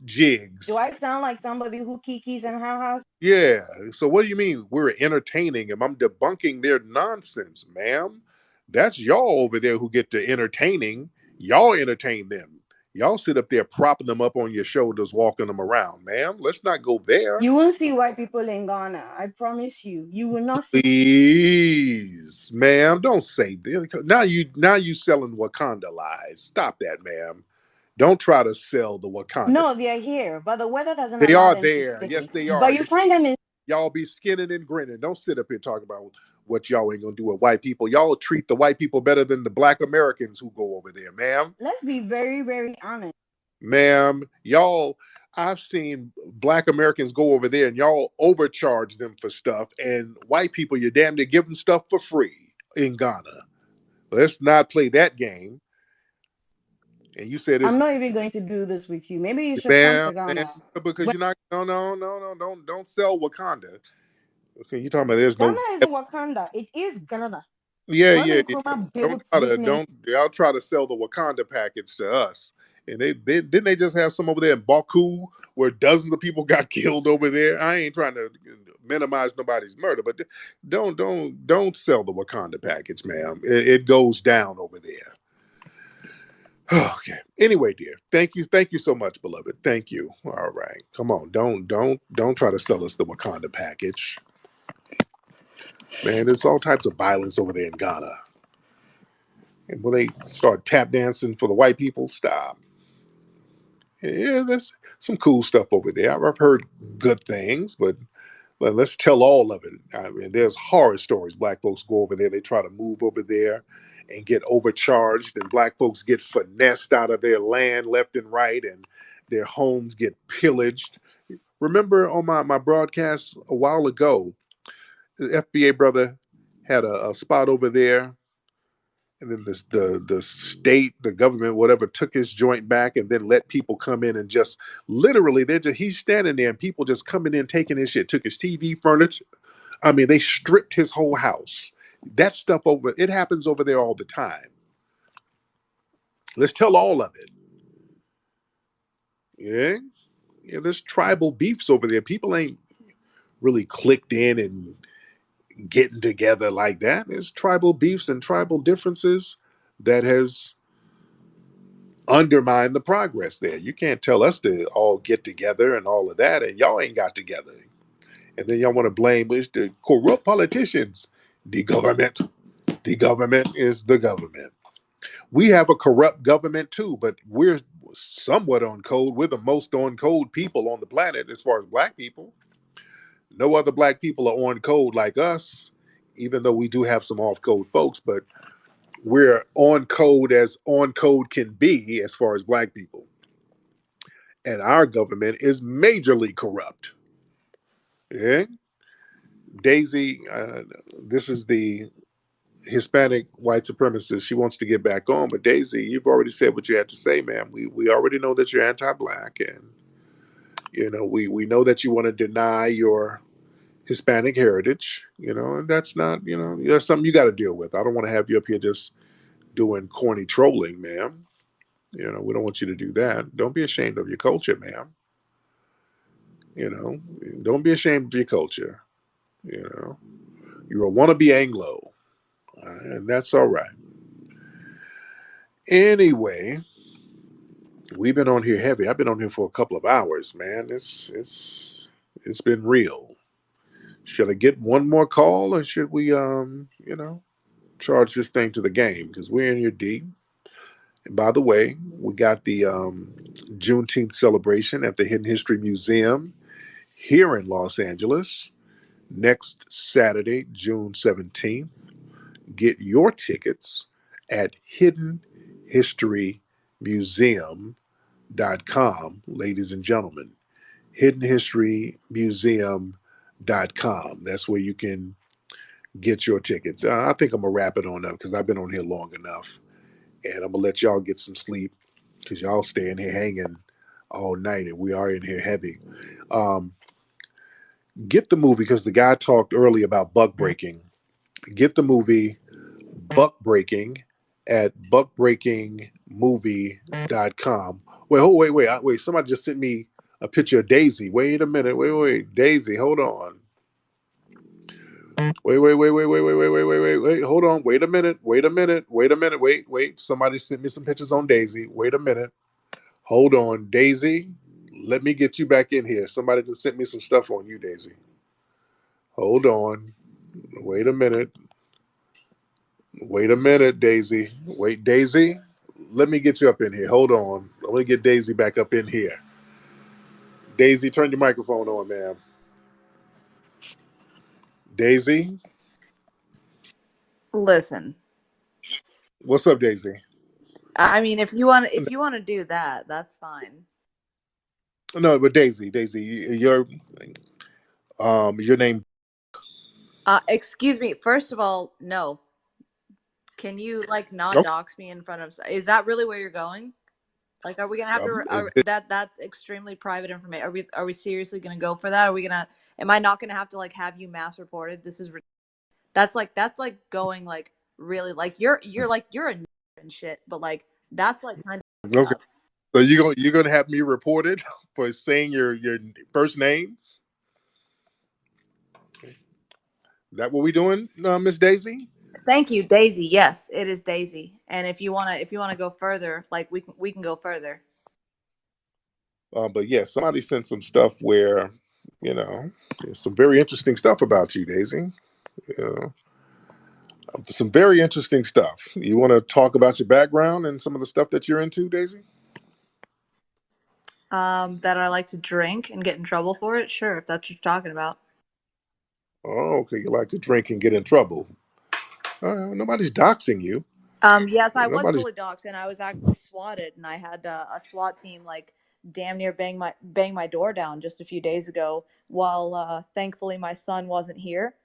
jigs. Do I sound like somebody who kikis and ha-has? Yeah. So what do you mean we're entertaining them? I'm debunking their nonsense, ma'am. That's y'all over there who get to entertaining. Y'all entertain them. Y'all sit up there propping them up on your shoulders, walking them around, ma'am. Let's not go there. You won't see white people in Ghana. I promise you. You will not see. Please, ma'am, don't say this. Now you selling Wakanda lies. Stop that, ma'am. Don't try to sell the Wakanda. No, they are here, but the weather doesn't They allow are them there. to stay. Yes, they are. But you find them in. Y'all be skinning and grinning. Don't sit up here talking about what y'all ain't gonna do with white people. Y'all treat the white people better than the Black Americans who go over there, ma'am. Let's be very, very honest. Ma'am, y'all, I've seen Black Americans go over there and y'all overcharge them for stuff, and white people, you damn near give them stuff for free in Ghana. Let's not play that game. And you said it's I'm not even going to do this with you. Maybe you should come ma'am, to Ghana. because you're not. No. Don't sell Wakanda. Okay, you talking about there's Ghana no. isn't Wakanda. It is Ghana. Yeah. Kwame built this nation. Y'all try to sell the Wakanda package to us. And they didn't they just have some over there in Baku where dozens of people got killed over there. I ain't trying to minimize nobody's murder, but don't sell the Wakanda package, ma'am. It goes down over there. Okay. Anyway, dear, thank you so much, beloved. Thank you. All right, come on, don't try to sell us the Wakanda package, man. There's all types of violence over there in Ghana. And when they start tap dancing for the white people, stop. Yeah, there's some cool stuff over there. I've heard good things, but let's tell all of it. I mean, there's horror stories. Black folks go over there, they try to move over there and get overcharged, and black folks get finessed out of their land left and right, and their homes get pillaged. Remember on my broadcast a while ago, the FBA brother had a spot over there, and then the state, the government, whatever, took his joint back and then let people come in and just literally he's standing there and people just coming in taking his shit, took his TV, furniture. I mean, they stripped his whole house. That stuff it happens over there all the time. Let's tell all of it. Yeah. Yeah, there's tribal beefs over there. People ain't really clicked in and getting together like that. There's tribal beefs and tribal differences that has undermined the progress there. You can't tell us to all get together and all of that, and y'all ain't got together. And then y'all want to blame it's the corrupt politicians. The government. The government is the government. We have a corrupt government too, but we're somewhat on code. We're the most on code people on the planet as far as black people. No other black people are on code like us, even though we do have some off code folks, but we're on code as on code can be as far as black people. And our government is majorly corrupt. Yeah? Daisy, this is the Hispanic white supremacist. She wants to get back on, but Daisy, you've already said what you had to say, ma'am. We already know that you're anti-black, and we know that you want to deny your Hispanic heritage, and that's not, that's something you got to deal with. I don't want to have you up here just doing corny trolling, ma'am. We don't want you to do that. Don't be ashamed of your culture, ma'am. Don't be ashamed of your culture. You're a wannabe Anglo, and that's all right. Anyway, we've been on here heavy. I've been on here for a couple of hours, man. It's been real. Should I get one more call, or should we charge this thing to the game? Because we're in here deep. And by the way, we got the Juneteenth celebration at the Hidden History Museum here in Los Angeles next Saturday, June 17th. Get your tickets at hiddenhistorymuseum.com, ladies and gentlemen. hiddenhistorymuseum.com. That's where you can get your tickets. I think I'm going to wrap it on up because I've been on here long enough. And I'm going to let y'all get some sleep because y'all stay in here hanging all night and we are in here heavy. Get the movie because the guy talked earlier about buck breaking. Get the movie Buck Breaking at buckbreakingmovie.com. Wait. Somebody just sent me a picture of Daisy. Wait a minute. Wait. Daisy, hold on. Wait. Hold on. Wait a minute. Wait. Somebody sent me some pictures on Daisy. Wait a minute. Hold on. Daisy, let me get you back in here. Somebody just sent me some stuff on you, Daisy. Hold on. Wait a minute. Daisy. Wait, Daisy, let me get you up in here. Hold on. Let me get Daisy back up in here. Daisy, turn your microphone on, ma'am. Daisy? Listen, What's up, Daisy? I mean, if you want to do that, that's fine. No, but Daisy, your name. Excuse me. First of all, no. Can you not Okay. dox me in front of? Is that really where you're going? Like, are we gonna have to? That's extremely private information. Are we seriously gonna go for that? Are we gonna? Am I not gonna have to have you mass reported? That's going really you're a and shit. But that's kind of Okay. up. So you're gonna have me reported for saying your first name? That what we doing, Miss Daisy? Thank you, Daisy. Yes, it is Daisy. And if you wanna go further, we can go further. But yeah, somebody sent some stuff where, there's some very interesting stuff about you, Daisy. Some very interesting stuff. You want to talk about your background and some of the stuff that you're into, Daisy? That I like to drink and get in trouble for it. Sure, if that's what you're talking about. Oh, okay. You like to drink and get in trouble. Nobody's doxing you. Yes, I was Nobody's. fully doxxed, and I was actually swatted, and I had a SWAT team damn near bang my door down just a few days ago. While thankfully my son wasn't here,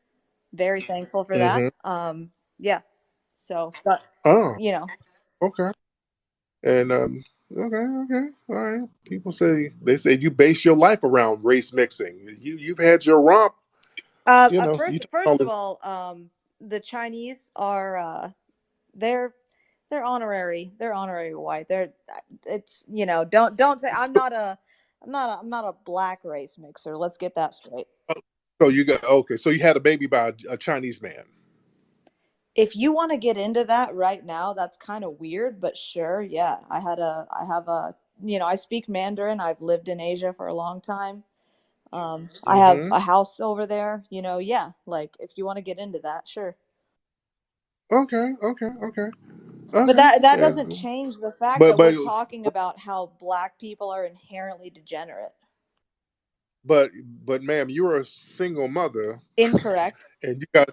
very thankful for that. Mm-hmm. Yeah, so but Oh, you know, okay. And okay. All right. People say you base your life around race mixing. You've had your romp. You first talk all first of this. all, the Chinese are they're they're honorary white. It's don't say I'm not a black race mixer. Let's get that straight. So you got okay. So you had a baby by a Chinese man. If you want to get into that right now, that's kind of weird, but sure, yeah. I speak Mandarin. I've lived in Asia for a long time. I have Mm-hmm. a house over there, yeah. If you want to get into that, sure. Okay. But Okay. that Yeah. doesn't change the fact But that we're but it was, talking about how black people are inherently degenerate. but but ma'am, you're a single mother, Incorrect. and you got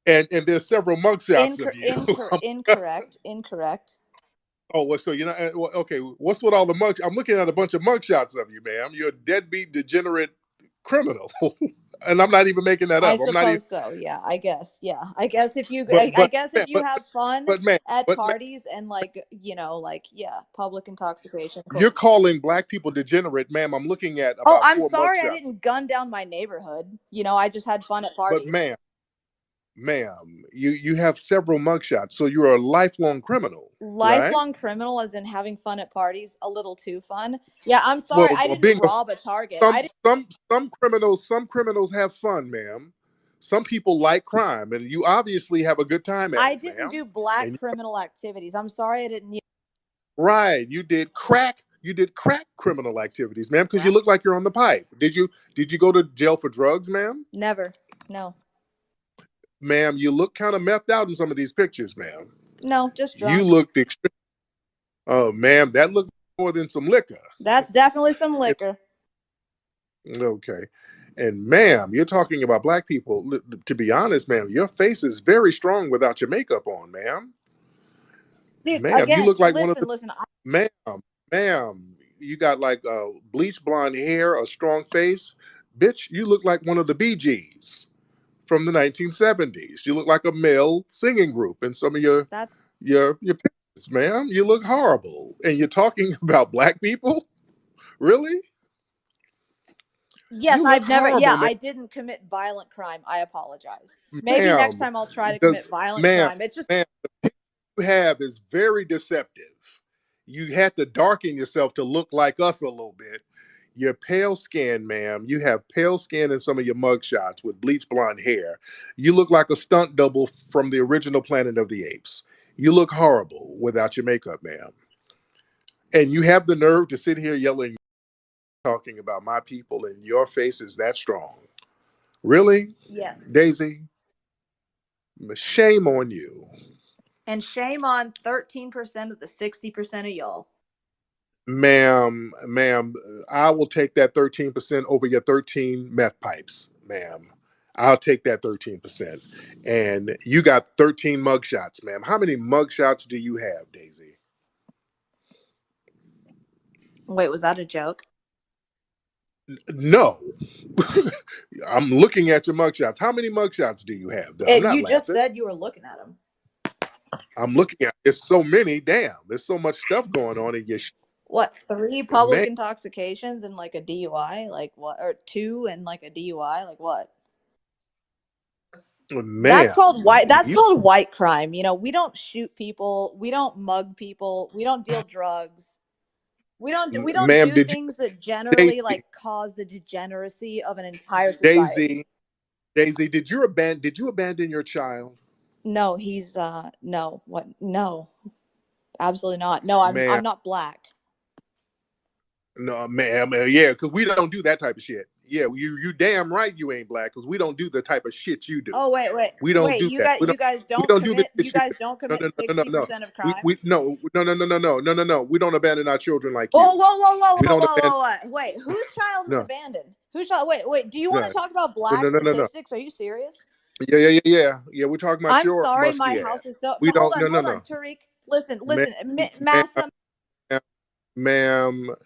and there's several mugshots of you. Incorrect. Oh, well, so okay. What's with all the mugs? I'm looking at a bunch of mugshots of you, ma'am. You're a deadbeat, degenerate criminal, and I'm not even making that I up. I'm not even. suppose so. Yeah, I guess. Yeah, I guess if you, But I but guess if man, you have fun but man, at but man, parties and like, yeah, public intoxication. you're Cool. calling black people degenerate, ma'am. I'm looking at Oh, about I'm 4 sorry, I mugshots. didn't gun down my neighborhood. I just had fun at But parties. ma'am, you have several mugshots, so you're a lifelong criminal, right? Lifelong criminal, as in having fun at parties, a little too fun. Yeah, I'm sorry, Well, I didn't being a rob a Target. some I didn't. some criminals have fun, ma'am. Some people like crime, and you obviously have a good time at I it, didn't ma'am. do black And criminal activities. I'm sorry, I didn't. right, you did crack criminal activities, ma'am, because you Crack. look like you're on the pipe. Did you go to jail for drugs, ma'am? Never. No. Ma'am, you look kind of methed out in some of these pictures, ma'am. No, just You drunk. looked extreme. Oh, ma'am, that looked more than some liquor. That's definitely some liquor. Okay. And ma'am, you're talking about black people. To be honest, ma'am, your face is very strong without your makeup on, ma'am. Dude, Ma'am, you again, look like one of the listen. ma'am, ma'am, you got like bleach blonde hair, a strong face. Bitch, you look like one of the Bee Gees from the 1970s. You look like a male singing group in some of your That's your pictures, ma'am. You look horrible. And you're talking about black people? Really? yes, You look I've never. Yeah, horrible, man. I didn't commit violent crime. I apologize. Maybe next Ma'am, time I'll try to the commit violent ma'am, crime. It's just ma'am, you have is very deceptive. You had to darken yourself to look like us a little bit. You're pale skin, ma'am. You have pale skin in some of your mugshots with bleach blonde hair. You look like a stunt double from the original Planet of the Apes. You look horrible without your makeup, ma'am. And you have the nerve to sit here yelling, talking about my people, and your face is that strong. Really, yes. Daisy? Shame on you. And shame on 13% of the 60% of y'all. Ma'am, I will take that 13% over your 13 meth pipes, ma'am. I'll take that 13%. And you got 13 mugshots, ma'am. How many mugshots do you have, Daisy? Wait, was that a joke? No. I'm looking at your mugshots. How many mugshots do you have, though? I'm not You just laughing. said you were looking at them. I'm looking at There's so many. Damn. There's so much stuff going on in your What, 3 public man, intoxications and like a DUI? Like what? Or 2 and like a DUI? Like what? That's called white. That's you, called white crime. We don't shoot people. We don't mug people. We don't deal drugs. We don't ma'am, do things that generally Daisy, like cause the degeneracy of an entire society. Daisy, Daisy, did you abandon your child? No, he's no. What? No. Absolutely not. No, I'm Ma'am, not black. no, ma'am, yeah, because we don't do that type of shit. Yeah, you damn right you ain't black because we don't do the type of shit you do. Oh, We don't wait. do You that. guys, you guys We don't don't do the commit. shit You you guys do. don't No, commit no, no, no, no, no. 60% of We crime. we no no no no no no no no no. We don't abandon our children like Whoa, you. whoa, whoa, whoa, We whoa, don't whoa, abandon. whoa, whoa. Wait, whose child is No, abandoned? Whose child? Wait. Do you want no, to talk about no, black no, no, no, no. statistics? Are you serious? Yeah. We're talking about I'm your sorry, my musky ass. house is so. We Hold don't. on, No, no, hold on, no. Tariq. Listen, Ma'am, Massa. ma'am, ma'am,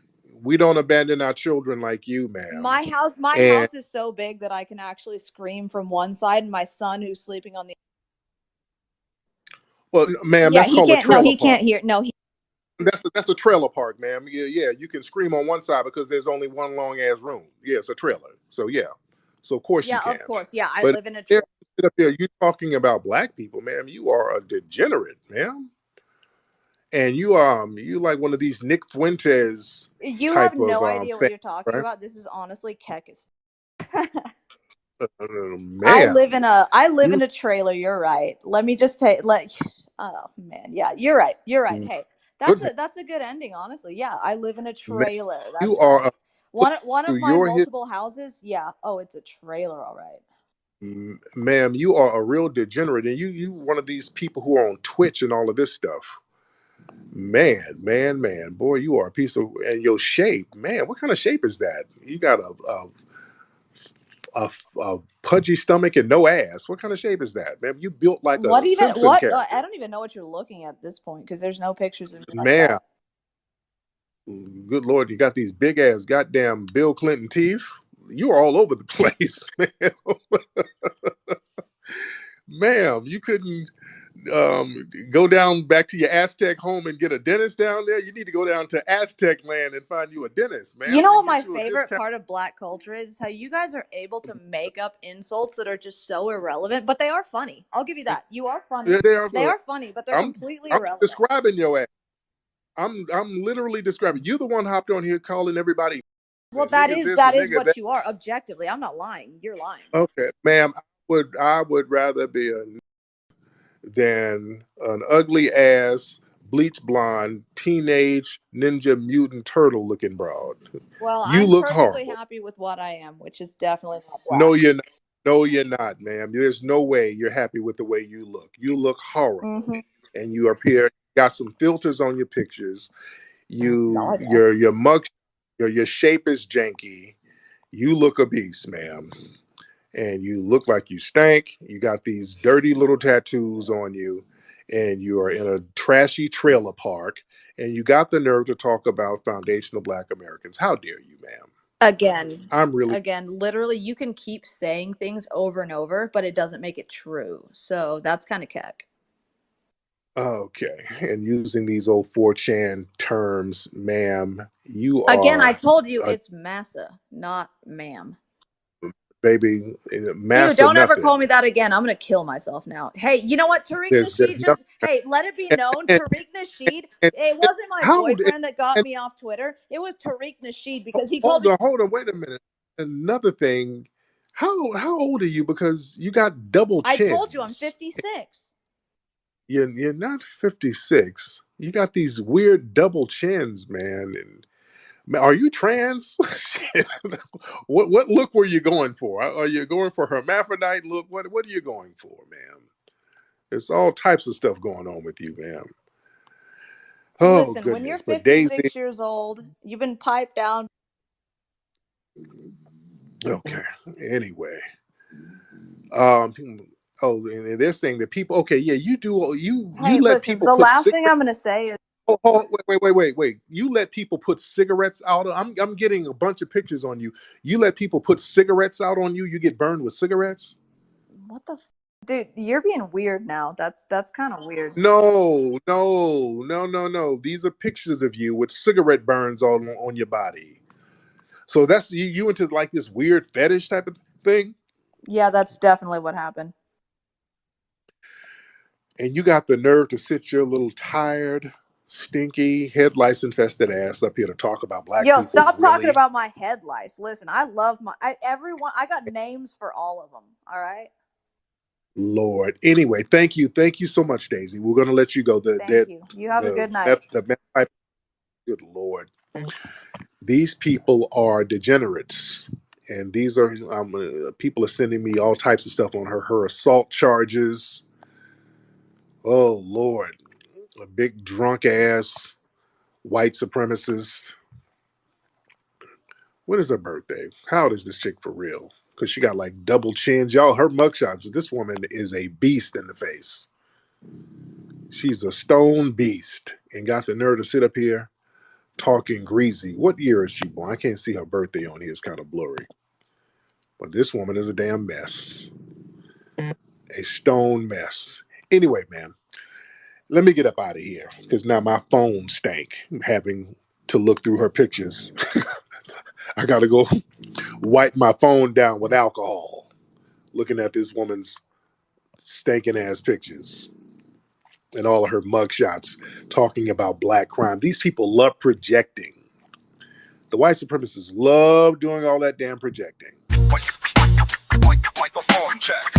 we don't abandon our children like you, ma'am. My And house is so big that I can actually scream from one side, and my son who's sleeping on the. well, ma'am, Yeah, that's he called a can't. No, trailer he park. can't hear. No, That's a trailer park, ma'am. Yeah. You can scream on one side because there's only one long ass room. Yeah, it's a trailer. So yeah. So of course you Yeah, can. of course. Yeah, I But live in a. there, sit up there, you talking about black people, ma'am. You are a degenerate, ma'am. And you like one of these Nick Fuentes You have type of no idea what fan, you're talking right? about. This is honestly keck as. Ma'am, I live you in a trailer. You're right. Let me just take let. Oh man, yeah, you're right. You're right. Hey, look at that's a good ending, honestly. Yeah, I live in a ma'am, trailer. you That's right. are One of my your his multiple houses. Yeah. Oh, it's a trailer. All right. ma'am, you are a real degenerate, and you one of these people who are on Twitch and all of this stuff. Man, boy, you are a piece of and your shape, man. What kind of shape is that? You got a pudgy stomach and no ass. What kind of shape is that, man? You built like a Simpson I character. don't even know what you're looking at this point because there's no pictures of me like Man, that. good Lord, you got these big ass goddamn Bill Clinton teeth. You're all over the place, man. Ma'am, you couldn't go down back to your Aztec home and get a dentist down there. You need to go down to Aztec land and find you a dentist, ma'am. You know what and my get you a favorite discount. part of Black culture is? How you guys are able to make up insults that are just so irrelevant, but they are funny. I'll give you that. You are funny. They are funny, but they're completely irrelevant. Describing your ass. I'm literally describing. You the one hopped on here calling everybody. Well, that is what you are objectively. I'm not lying. You're lying. Okay, ma'am. I would rather be than an ugly ass, bleach blonde, teenage ninja mutant turtle looking broad. Well, You I'm look perfectly horrible. happy with what I am, which is definitely not black. No, you're not. No, you're not, ma'am. There's no way you're happy with the way you look. You look horrible, and you appear got some filters on your pictures. Your mug, your shape is janky. You look a beast, ma'am. And you look like you stank. You got these dirty little tattoos on you, and you are in a trashy trailer park, and you got the nerve to talk about foundational Black Americans. How dare you, ma'am? Again, literally, you can keep saying things over and over, but it doesn't make it true. So that's kind of keck. Okay, and using these old 4chan terms, ma'am, you are. Again, I told you it's massa, not ma'am. Baby, massa. Dude, don't ever call me that again. I'm gonna kill myself now. Hey, you know what? Tariq Nasheed just hey, let it be known. Tariq Nasheed, it wasn't my boyfriend that got me off Twitter. It was Tariq Nasheed because he told me. Hold on, wait a minute. Another thing, how old are you? Because you got double chins. I told you I'm 56. You're not 56. You got these weird double chins, man. And are you trans? What look were you going for? Are you going for hermaphrodite look? What are you going for, ma'am? There's all types of stuff going on with you, ma'am. Oh, listen, goodness. When you're 56 years old, you've been piped down. Okay. Anyway. And they're saying that people. Okay, yeah, you do. You let people. The last thing I'm going to say is. Oh, wait. You let people put cigarettes out. I'm getting a bunch of pictures on you. You let people put cigarettes out on you. You get burned with cigarettes. What the dude? You're being weird now. That's kind of weird. No. These are pictures of you with cigarette burns on your body. So that's you into like this weird fetish type of thing. Yeah, that's definitely what happened. And you got the nerve to sit your little tired, stinky, head lice infested ass up here to talk about black people. Stop talking about my head lice. Listen, I love everyone. I got names for all of them. All right. Lord. Anyway, thank you so much, Daisy. We're going to let you go. Thank you. You have a good night. Good Lord. These people are degenerates. And these are people are sending me all types of stuff on her assault charges. Oh, Lord. A big drunk ass white supremacist. When is her birthday? How old is this chick for real? Because she got like double chins. Y'all, her mugshots. This woman is a beast in the face. She's a stone beast and got the nerve to sit up here talking greasy. What year is she born? I can't see her birthday on here. It's kind of blurry. But this woman is a damn mess. A stone mess. Anyway, man, let me get up out of here because now my phone stank having to look through her pictures. I got to go wipe my phone down with alcohol looking at this woman's stinking ass pictures and all of her mugshots talking about black crime. These people love projecting. The white supremacists love doing all that damn projecting. Microphone check.